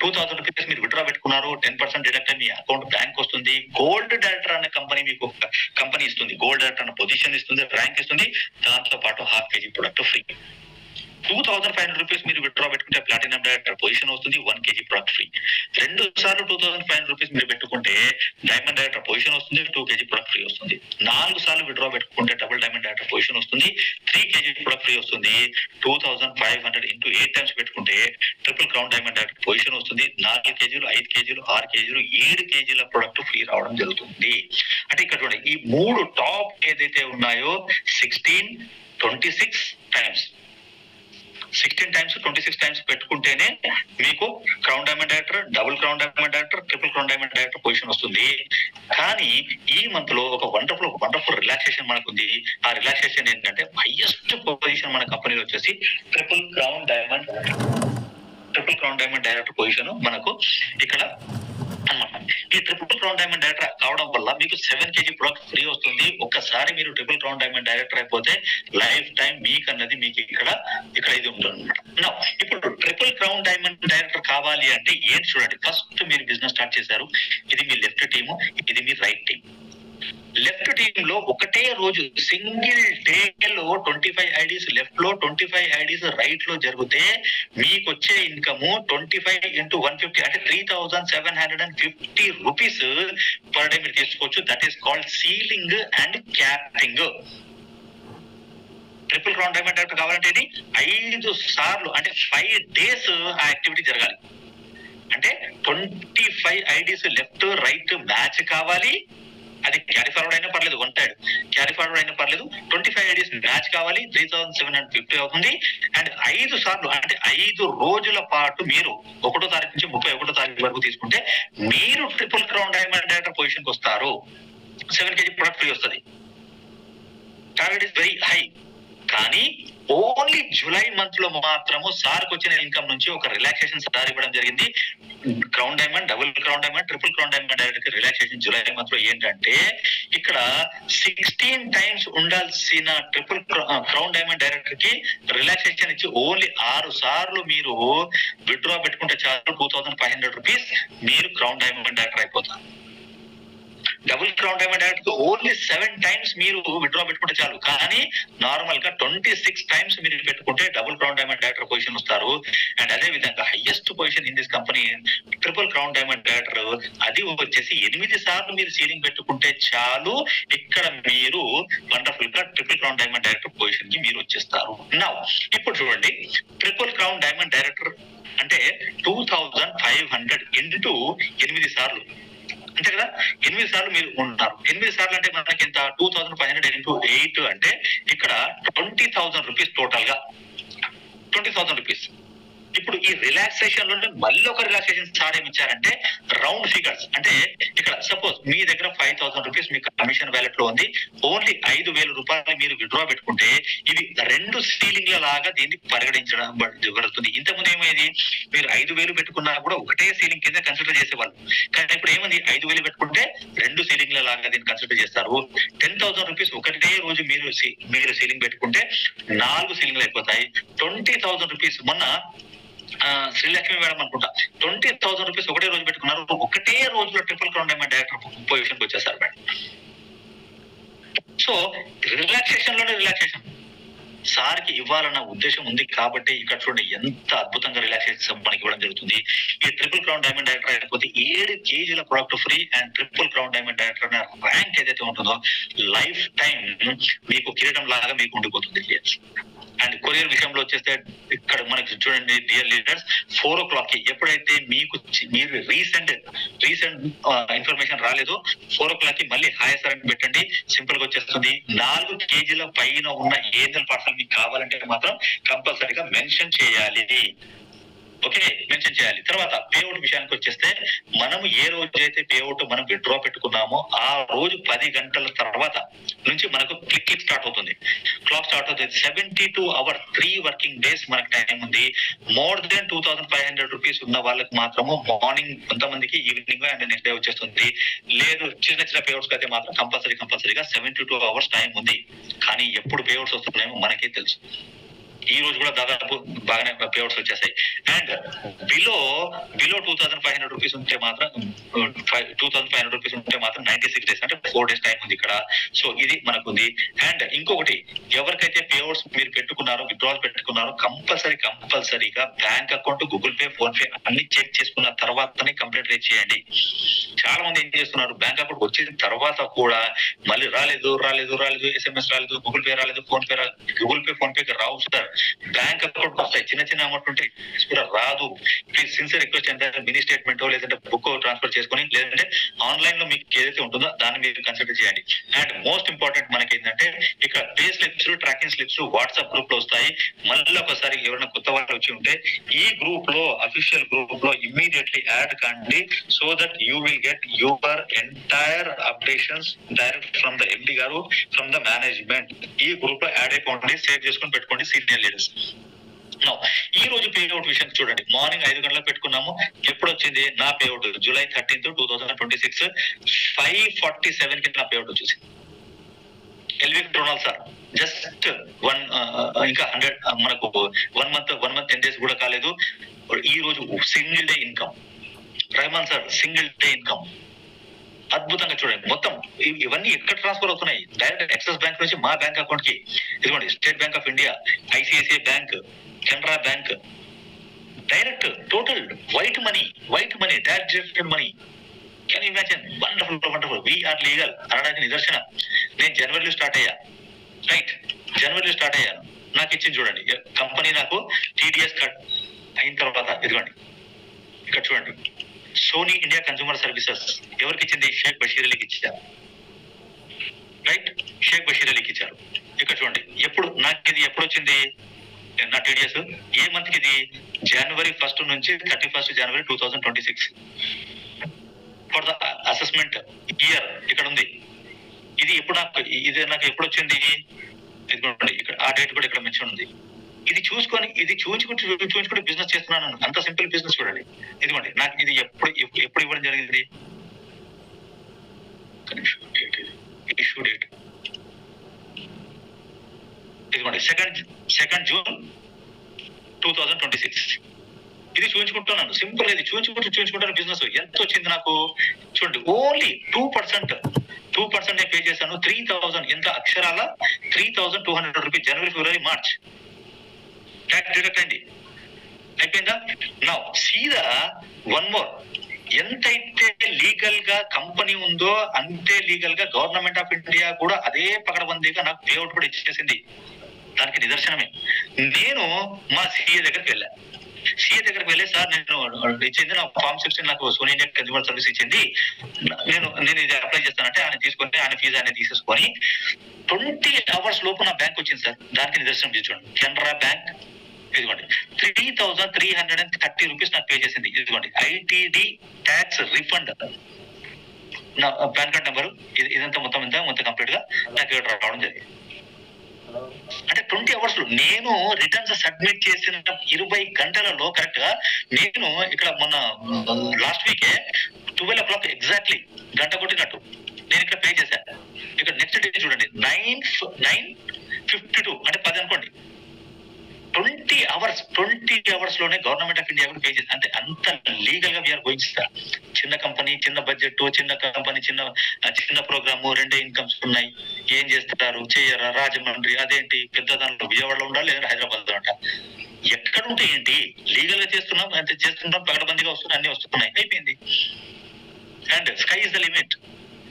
2000 రూపీస్ మీరు విత్డ్రా పెట్టుకున్నారు, 10% డిడక్ట్ మీ అకౌంట్ బ్యాంక్ వస్తుంది. గోల్డ్ డైరెక్టర్ అనే కంపెనీ మీకు కంపెనీ ఇస్తుంది, గోల్డ్ డైరెక్టర్ అనే పొజిషన్ ఇస్తుంది, ర్యాంక్ ఇస్తుంది, దాంతో పాటు 1/2 kg ప్రొడక్ట్ ఫ్రీ. 2500 రూపీస్ మీరు విత్డ్రా పెట్టుకుంటే ప్లాటినం డైరెక్టర్ పొజిషన్ వస్తుంది, 1 kg ప్రొడక్ట్ ఫ్రీ. 2 సార్లు 2500 రూపీస్ మీరు పెట్టుకుంటే డైమండ్ డైరెక్టర్ పొజిషన్ వస్తుంది, 2 kg ప్రొడక్ట్ ఫ్రీ వస్తుంది. 4 సార్లు విత్డ్రా పెట్టుకుంటే డబుల్ డైమండ్ డైరెక్టర్ పొజిషన్ వస్తుంది, 3 kg ప్రొడక్ట్ ఫ్రీ వస్తుంది. 2500 ఇంటూ 8 టైమ్స్ పెట్టుకుంటే triple crown diamond director position వస్తుంది, 4 kg, 5 kg, 6 kg, 7 kg product free రావడం జరుగుతుంది. అంటే ఇక్కడ చూడండి, ఈ 3 టాప్ ఏదైతే ఉన్నాయో 16, 26 టైమ్స్ 26 టైమ్స్ పెట్టుకుంటేనే మీకు crown diamond director, double crown diamond director, triple crown diamond director position వస్తుంది. కానీ ఈ మంత్ లో ఒక వండర్ఫుల్ రిలాక్సేషన్ మనకు ఉంది. ఆ రిలాక్సేషన్ ఏంటంటే హైయెస్ట్ పొజిషన్ మన కంపెనీలో వచ్చేసి triple crown diamond director position మనకు ఇక్కడ అన్నమాట. ఈ ట్రిపుల్ క్రౌన్ డైమండ్ డైరెక్టర్ కావడం వల్ల మీకు 7 kg ప్రొడక్ట్ ఫ్రీ వస్తుంది. ఒక్కసారి మీరు ట్రిపుల్ క్రౌన్ డైమండ్ డైరెక్టర్ అయిపోతే లైఫ్ టైం మీకు అన్నది మీకు ఇక్కడ ఇది ఉంటుంది అనమాట. ఇప్పుడు ట్రిపుల్ క్రౌన్ డైమండ్ డైరెక్టర్ కావాలి అంటే ఏంటి చూడండి, ఫస్ట్ మీరు బిజినెస్ స్టార్ట్ చేశారు, ఇది మీ లెఫ్ట్ టీము, ఇది మీ రైట్ టీం. లెఫ్ట్ టీమ్ లో ఒకటే రోజు సింగిల్ డే లో 25 ఐడీస్ లెఫ్ట్ లో, 25 ఐడీస్ రైట్ లో జరిగితే మీకు వచ్చే ఇన్కమ్ 25 into 150 అంటే 3750 రూపీస్ పర్ డే మీరు తీసుకోవచ్చు. That is called ceiling and capping. Triple crown diamond director కావాలంటే ఇది 5 సార్లు అంటే 5 days ఆ యాక్టివిటీ జరగాలి. అంటే 25 ఐడీస్ లెఫ్ట్ రైట్ మ్యాచ్ కావాలి. అది క్యారీ ఫార్వర్డ్ అయినా పర్లేదు, 1 side క్యారీ ఫార్వర్డ్ అయినా పర్లేదు. 25 ఐడీస్ మ్యాచ్ కావాలి, 3750 అవుతుంది. అండ్ 5 సార్లు అంటే 5 రోజుల పాటు మీరు 1వ తారీఖు నుంచి 31వ తారీఖు వరకు తీసుకుంటే మీరు triple crown diamond director position కి వస్తారు. 7 kg ప్రొడక్ట్ ఫ్రీ వస్తుంది. Target is very high. కానీ ఓన్లీ జూలై మంత్ లో మాత్రము సార్కి వచ్చిన ఇన్కమ్ నుంచి ఒక రిలాక్సేషన్ సార్ ఇవ్వడం జరిగింది. Crown diamond, double crown diamond, triple crown diamond director relaxation July month లో ఏంటంటే ఇక్కడ 16 టైమ్స్ ఉండాల్సిన ట్రిపుల్ క్రౌన్ డైమండ్ డైరెక్టర్ కి రిలాక్సేషన్ ఇచ్చి ఓన్లీ 6 సార్లు మీరు విత్డ్రా పెట్టుకుంటే చాలు 2500 రూపీస్ మీరు క్రౌన్ డైమండ్ డైరెక్టర్ అయిపోతారు. Double crown diamond director only 7 times మీరు విత్డ్రా పెట్టుకుంటే చాలు. కానీ నార్మల్ గా 26 టైమ్స్ మీరు పెట్టుకుంటే double crown diamond director position వస్తారు. అండ్ అదే విధంగా highest position in this company triple crown diamond director, అది వచ్చేసి 8 సార్లు మీరు సీలింగ్ పెట్టుకుంటే చాలు. ఇక్కడ మీరు వండర్ఫుల్ గా triple crown diamond director position కి మీరు వచ్చేస్తారు. నౌ ఇప్పుడు చూడండి, ట్రిపుల్ క్రౌన్ డైమండ్ డైరెక్టర్ అంటే 2500 ఇంటూ 8 సార్లు అంతే కదా. 8 సార్లు మీరు ఉన్నారు. 8 సార్లు అంటే మనకి ఎంత, 2500 into 8 అంటే ఇక్కడ 20,000 రూపీస్ టోటల్ గా 20,000 రూపీస్ ఇప్పుడు ఈ రిలాక్సేషన్ లోనే మళ్ళీ ఒక రిలాక్సేషన్ సార్ ఏమి ఇచ్చారంటే రౌండ్ ఫిగర్స్. అంటే ఇక్కడ సపోజ్ మీ దగ్గర 5,000 రూపీస్ మీ కమిషన్ వ్యాలెట్ లో ఉంది, ఓన్లీ 5,000 రూపాయలు మీరు విత్డ్రా పెట్టుకుంటే ఇవి 2 సీలింగ్ల లాగా దీన్ని పరిగణించడం జరుగుతుంది. ఇంతకుముందు ఏమైంది, మీరు 5,000 పెట్టుకున్నా కూడా ఒకటే సీలింగ్ కింద కన్సిడర్ చేసేవాళ్ళు. కానీ ఇప్పుడు ఏమైంది, 5,000 పెట్టుకుంటే 2 సీలింగ్ల లాగా దీన్ని కన్సిడర్ చేస్తారు. 10,000 రూపీస్ ఒకటే రోజు మీరు సీలింగ్ పెట్టుకుంటే 4 సీలింగ్లు అయిపోతాయి. 20,000 రూపీస్ మొన్న శ్రీలక్ష్మి మేడం అనుకుంటా 20,000 రూపీస్ ఒకటే రోజు పెట్టుకున్నారు, ఒకటే రోజులో triple crown diamond director position వచ్చేసారు మేడం. సో రిలాక్సేషన్ లోనే రిలాక్సేషన్ సార్ కి ఇవ్వాలన్న ఉద్దేశం ఉంది కాబట్టి ఇక్కడ చూడండి ఎంత అద్భుతంగా రిలాక్సేషన్ మనకి ఇవ్వడం జరుగుతుంది. ఈ ట్రిపుల్ క్రౌన్ డైమండ్ డైరెక్టర్ అయిపోతే 7 కేజీల product free and triple crown diamond director rank ఏదైతే ఉంటుందో లైఫ్ టైం మీకు కిరీటం లాగా మీకు ఉండిపోతుంది. అండ్ కొరియర్ విషయంలో వచ్చేస్తే ఇక్కడ మనకి చూడండి డియర్ లీడర్స్, 4 o'clock కి ఎప్పుడైతే మీరు రీసెంట్ ఇన్ఫర్మేషన్ రాలేదో 4 o'clock కి మళ్ళీ హాయ్ సార్ అని పెట్టండి, సింపుల్ గా వచ్చేస్తుంది. 4 కేజీల పైన ఉన్న ఏదైనా పార్సల్ మీకు కావాలంటే మాత్రం కంపల్సరీగా మెన్షన్ చేయాలి. ఓకే, మెన్షన్ చేయాలి. తర్వాత పేఅవుట్ విషయానికి వచ్చేస్తే మనం ఏ రోజు అయితే పేఅవుట్ మనం విత్డ్రా పెట్టుకున్నామో ఆ రోజు 10 గంటల తర్వాత నుంచి మనకు క్లిక్ స్టార్ట్ అవుతుంది, క్లాక్ స్టార్ట్ అవుతుంది. 72 hours 3 వర్కింగ్ డేస్ మనకు టైం ఉంది. మోర్ దెన్ 2,500 రూపీస్ ఉన్న వాళ్ళకి మాత్రము మార్నింగ్, కొంతమందికి ఈవినింగ్ అండ్ నెక్స్ట్ డే వచ్చేస్తుంది. లేదు చిన్న చిన్న పేఅవుట్స్ అయితే మాత్రం కంపల్సరీగా 72 hours టైం ఉంది. కానీ ఎప్పుడు పేఅవుట్స్ వస్తున్నాయో మనకే తెలుసు. ఈ రోజు కూడా దాదాపు బాగానే పేఅవుట్స్ వచ్చేస్తాయి. అండ్ బిలో 2,500 రూపీస్ ఉంటే మాత్రం 2,500 రూపీస్ ఉంటే మాత్రం 96 days అంటే 4 days టైం ఉంది ఇక్కడ. సో ఇది మనకు ఉంది. అండ్ ఇంకొకటి, ఎవరికైతే పేఅవుట్స్ మీరు పెట్టుకున్నారో, విత్డ్రాల్ పెట్టుకున్నారో కంపల్సరీగా bank account, Google pay, phone pay అన్ని చెక్ చేసుకున్న తర్వాతనే కంప్లైంట్ రేజ్ చేయండి. చాలా మంది ఏం చేస్తున్నారు, బ్యాంక్ అకౌంట్ వచ్చిన తర్వాత కూడా మళ్ళీ రాలేదు, SMS రాలేదు, గూగుల్ పే రాలేదు, ఫోన్ పే రావు సార్. బ్యాంక్ అకౌంట్ వస్తాయి, చిన్న అమౌంట్ ఉంటే కూడా రాదు. ప్లీజ్ సిన్సియర్ రిక్వెస్ట్ ఏంటంటే మినీ స్టేట్మెంట్ లేదంటే బుక్ ట్రాన్స్ఫర్ చేసుకొని, లేదంటే ఆన్లైన్ లో మీకు ఏదైతే ఉంటుందో దాన్ని మీరు కన్సిడర్ చేయండి. అండ్ మోస్ట్ ఇంపార్టెంట్ మనకి ఏంటంటే ఇక్కడ pay slips, tracking slips WhatsApp group లో వస్తాయి. మళ్ళీ ఒకసారి ఎవరైనా కొత్త వాళ్ళు వచ్చి ఉంటే ఈ గ్రూప్ లో, అఫీషియల్ గ్రూప్ లో ఇమ్మీడియట్లీ యాడ్ కండి, so that you will get your entire updations direct from the ఎండి గారు, ఫ్రమ్ ద మేనేజ్మెంట్. ఈ గ్రూప్ లో యాడ్ అయిపోండి, సేవ్ చేసుకొని పెట్టుకోండి సీనియర్ లీడర్స్. ఈ రోజు పేఅవుట్ విషయం చూడండి, మార్నింగ్ 5 గంటలకు పెట్టుకున్నాము. ఎప్పుడు వచ్చింది నా పేఅవుట్? July 13th, 2026 5:47 కి నా పేఅవుట్ వచ్చేసి. ఎల్వి రొనాల్డ్ సార్ జస్ట్ ఇంకా 100 మనకు 1 month 10 days కూడా కాలేదు. ఈ రోజు single day income. Rehman sir single day income. అద్భుతంగా చూడండి, మొత్తం ఇవన్నీ ఎక్కడ ట్రాన్స్ఫర్ అవుతున్నాయి? డైరెక్ట్ యాక్సిస్ బ్యాంక్ నుంచి మా బ్యాంక్ అకౌంట్ కి. ఇదిగోండి, State Bank of India, ICICI bank, Canara bank, direct total white money direct money. Can you imagine? Wonderful. We are legal అనడానికి నిదర్శనం. నేను జనవరిలో స్టార్ట్ అయ్యా, రైట్? జనవరిలో స్టార్ట్ అయ్యాను. నాకు ఇచ్చింది చూడండి, కంపెనీ నాకు టీడీఎస్ కట్ అయిన తర్వాత ఇదిగోండి ఇక్కడ చూడండి, సోనీ ఇండియా కన్స్యూమర్ సర్వీసెస్ ఎవరికి ఇచ్చింది? షేక్ బషీర్ అలీకి ఇచ్చారు, రైట్? షేక్ బషీర్ అలీకి ఇచ్చారు. ఇక్కడ చూడండి, నాకు ఇది ఎప్పుడు వచ్చింది నా టీడీఎస్? ఏ మంత్ కి ఇది? January 1st నుంచి 31st January 2026 for the assessment year. ఇక్కడ ఉంది. ఇది నాకు ఎప్పుడు వచ్చింది? ఇదిగోండి, ఇక్కడ ఆ డేట్ కూడా ఇక్కడ మెన్షన్ ఉంది. ఇది చూసుకుంటూ బిజినెస్ చేస్తున్నాను. అంత సింపుల్ బిజినెస్ చూడండి. ఇదిగోండి, నాకు ఇది ఎప్పుడు ఇవ్వడం జరిగింది? ఇష్యూ డేట్ ఇదిగోండి, 2nd June 2026. ఇది చూపించుకుంటున్నాను. సింపుల్. ఇది చూపించుకుంటాను బిజినెస్. ఎంత వచ్చింది నాకు చూడండి, ఓన్లీ 2% నేను పే చేశాను. 3,000 ఎంత అక్షరాల 3,200 రూపీస్. జనవరి, ఫిబ్రవరి, మార్చ్ ట్యాక్స్ డిడక్ట్ అయింది. అయిపోయిందా? నౌ సీదా వన్ మోర్. ఎంతైతే లీగల్ గా కంపెనీ ఉందో అంతే లీగల్ గా గవర్నమెంట్ ఆఫ్ ఇండియా కూడా అదే పకడ్బందీగా నాకు పేఅవుట్ కూడా ఇచ్చేసింది. దానికి నిదర్శనమే. నేను మా సిఏ దగ్గరికి వెళ్ళా. సిఏ దగ్గరికి వెళ్ళి, సార్ నేను ఇచ్చింది నా ఫార్మ్ 16 నాకు సోనీ ఇండియా కన్స్యూమర్ సర్వీస్ ఇచ్చింది, నేను ఇది అప్లై చేస్తానంటే ఆయన తీసుకుంటే ఆయన ఫీజు ఆయన తీసేసుకొని 20 hours లోపు నా బ్యాంక్ వచ్చింది సార్. దానికి నిదర్శనం చూడండి, కెనరా బ్యాంక్, ఇదిగోండి 3,330 రూపీస్ నాకు పే చేసింది. ఇదిగోండి ఐటీడీ ట్యాక్స్ రిఫండ్ నా పాన్ కార్డ్ నెంబరు ఇదంతా మొత్తం కంప్లీట్ గా నాకు ఇక్కడ రావడం జరిగింది. అంటే 20 hours లో నేను రిటర్న్స్ సబ్మిట్ చేసిన 20 గంటలలో కరెక్ట్ గా నేను ఇక్కడ మొన్న లాస్ట్ వీకే 12 o'clock ఎగ్జాక్ట్లీ గంట కొట్టినట్టు నేను ఇక్కడ పే చేశాను. ఇక్కడ నెక్స్ట్ డే చూడండి 9:52 అంటే 10 అనుకోండి. 20 hours లోనే గవర్నమెంట్ ఆఫ్ ఇండియా కూడా పే చేసి, అంటే అంత లీగల్ గా వీఆర్ గోయింగ్ సార్. చిన్న కంపెనీ, చిన్న బడ్జెట్, చిన్న కంపెనీ, చిన్న ప్రోగ్రామ్, 2 ఇన్కమ్స్ ఉన్నాయి. ఏం చేస్తారు చేయరా? రాజమండ్రి అదేంటి పెద్ద దాంట్లో విజయవాడలో ఉండాలి లేదా హైదరాబాద్ లో ఉండాలి. ఎక్కడుంటే ఏంటి లీగల్ గా చేస్తున్నాం, అంతే చేస్తున్నాం, పగడబందిగా వస్తున్నాయి, అన్ని వస్తున్నాయి, అయిపోయింది. And sky is the limit.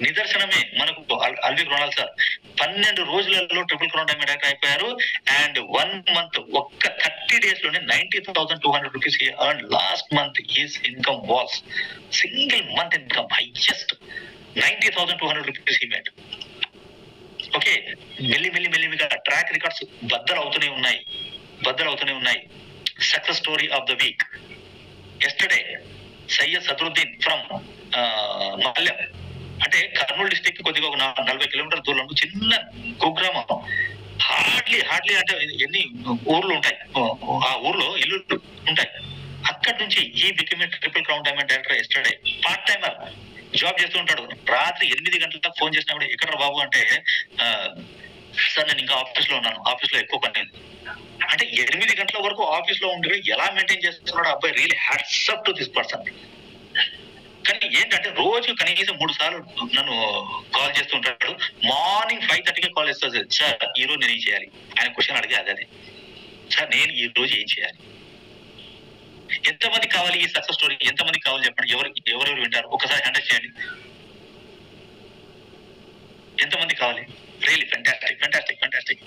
నిదర్శనమే మనకు అల్విక్ రొనాల్డ్ సార్ 12 రోజులలో ట్రిపుల్ క్రౌన్ డైమండ్ యాక్టర్ అయిపోయారు. అండ్ 1 month ఒక్క 30 days లోనే 90,200 rupees he earn. Last month his income was single month income highest 90,200 rupees he made. Okay, మెల్లిగా ట్రాక్ రికార్డ్స్ బద్దలు అవుతూనే ఉన్నాయి. Success story of the week yesterday Syed Sadruddin from Mallem, అంటే కర్నూలు డిస్ట్రిక్ట్ కొద్దిగా ఒక 40 కిలోమీటర్ల దూరంలో చిన్న కుగ్రామం. హార్డ్లీ అంటే ఎన్ని ఊర్లు ఉంటాయి, ఆ ఊర్లో ఇల్లు ఉంటాయి. అక్కడి నుంచి ఈ become triple crown diamond director yesterday. Part timer job చేస్తూ ఉంటాడు. రాత్రి 8 గంటలకు ఫోన్ చేసినప్పుడు ఎక్కడ బాబు అంటే సార్ నేను ఇంకా ఆఫీస్ లో ఉన్నాను, ఆఫీస్ లో ఎక్కువ పని. అంటే 8 గంటల వరకు ఆఫీస్ లో ఉండి ఎలా మెయింటైన్ చేస్తున్నాడు అబ్బాయి. Really hats off to this person. కానీ ఏంటంటే రోజు కనీసం 3 సార్లు నన్ను కాల్ చేస్తుంటాడు. మార్నింగ్ 5:30కి కాల్ చేస్తాడు. సార్ ఈ రోజు నేను ఏం చేయాలి? ఆయన క్వశ్చన్ అడిగే అదే సార్, నేను ఈ రోజు ఏం చేయాలి? ఎంతమంది కావాలి ఈ సక్సెస్ స్టోరీ? ఎంతమంది కావాలి చెప్పండి. ఎవరెవరు వింటారు? ఒకసారి హ్యాండిల్ చేయండి. ఎంతమంది కావాలి? Really fantastic.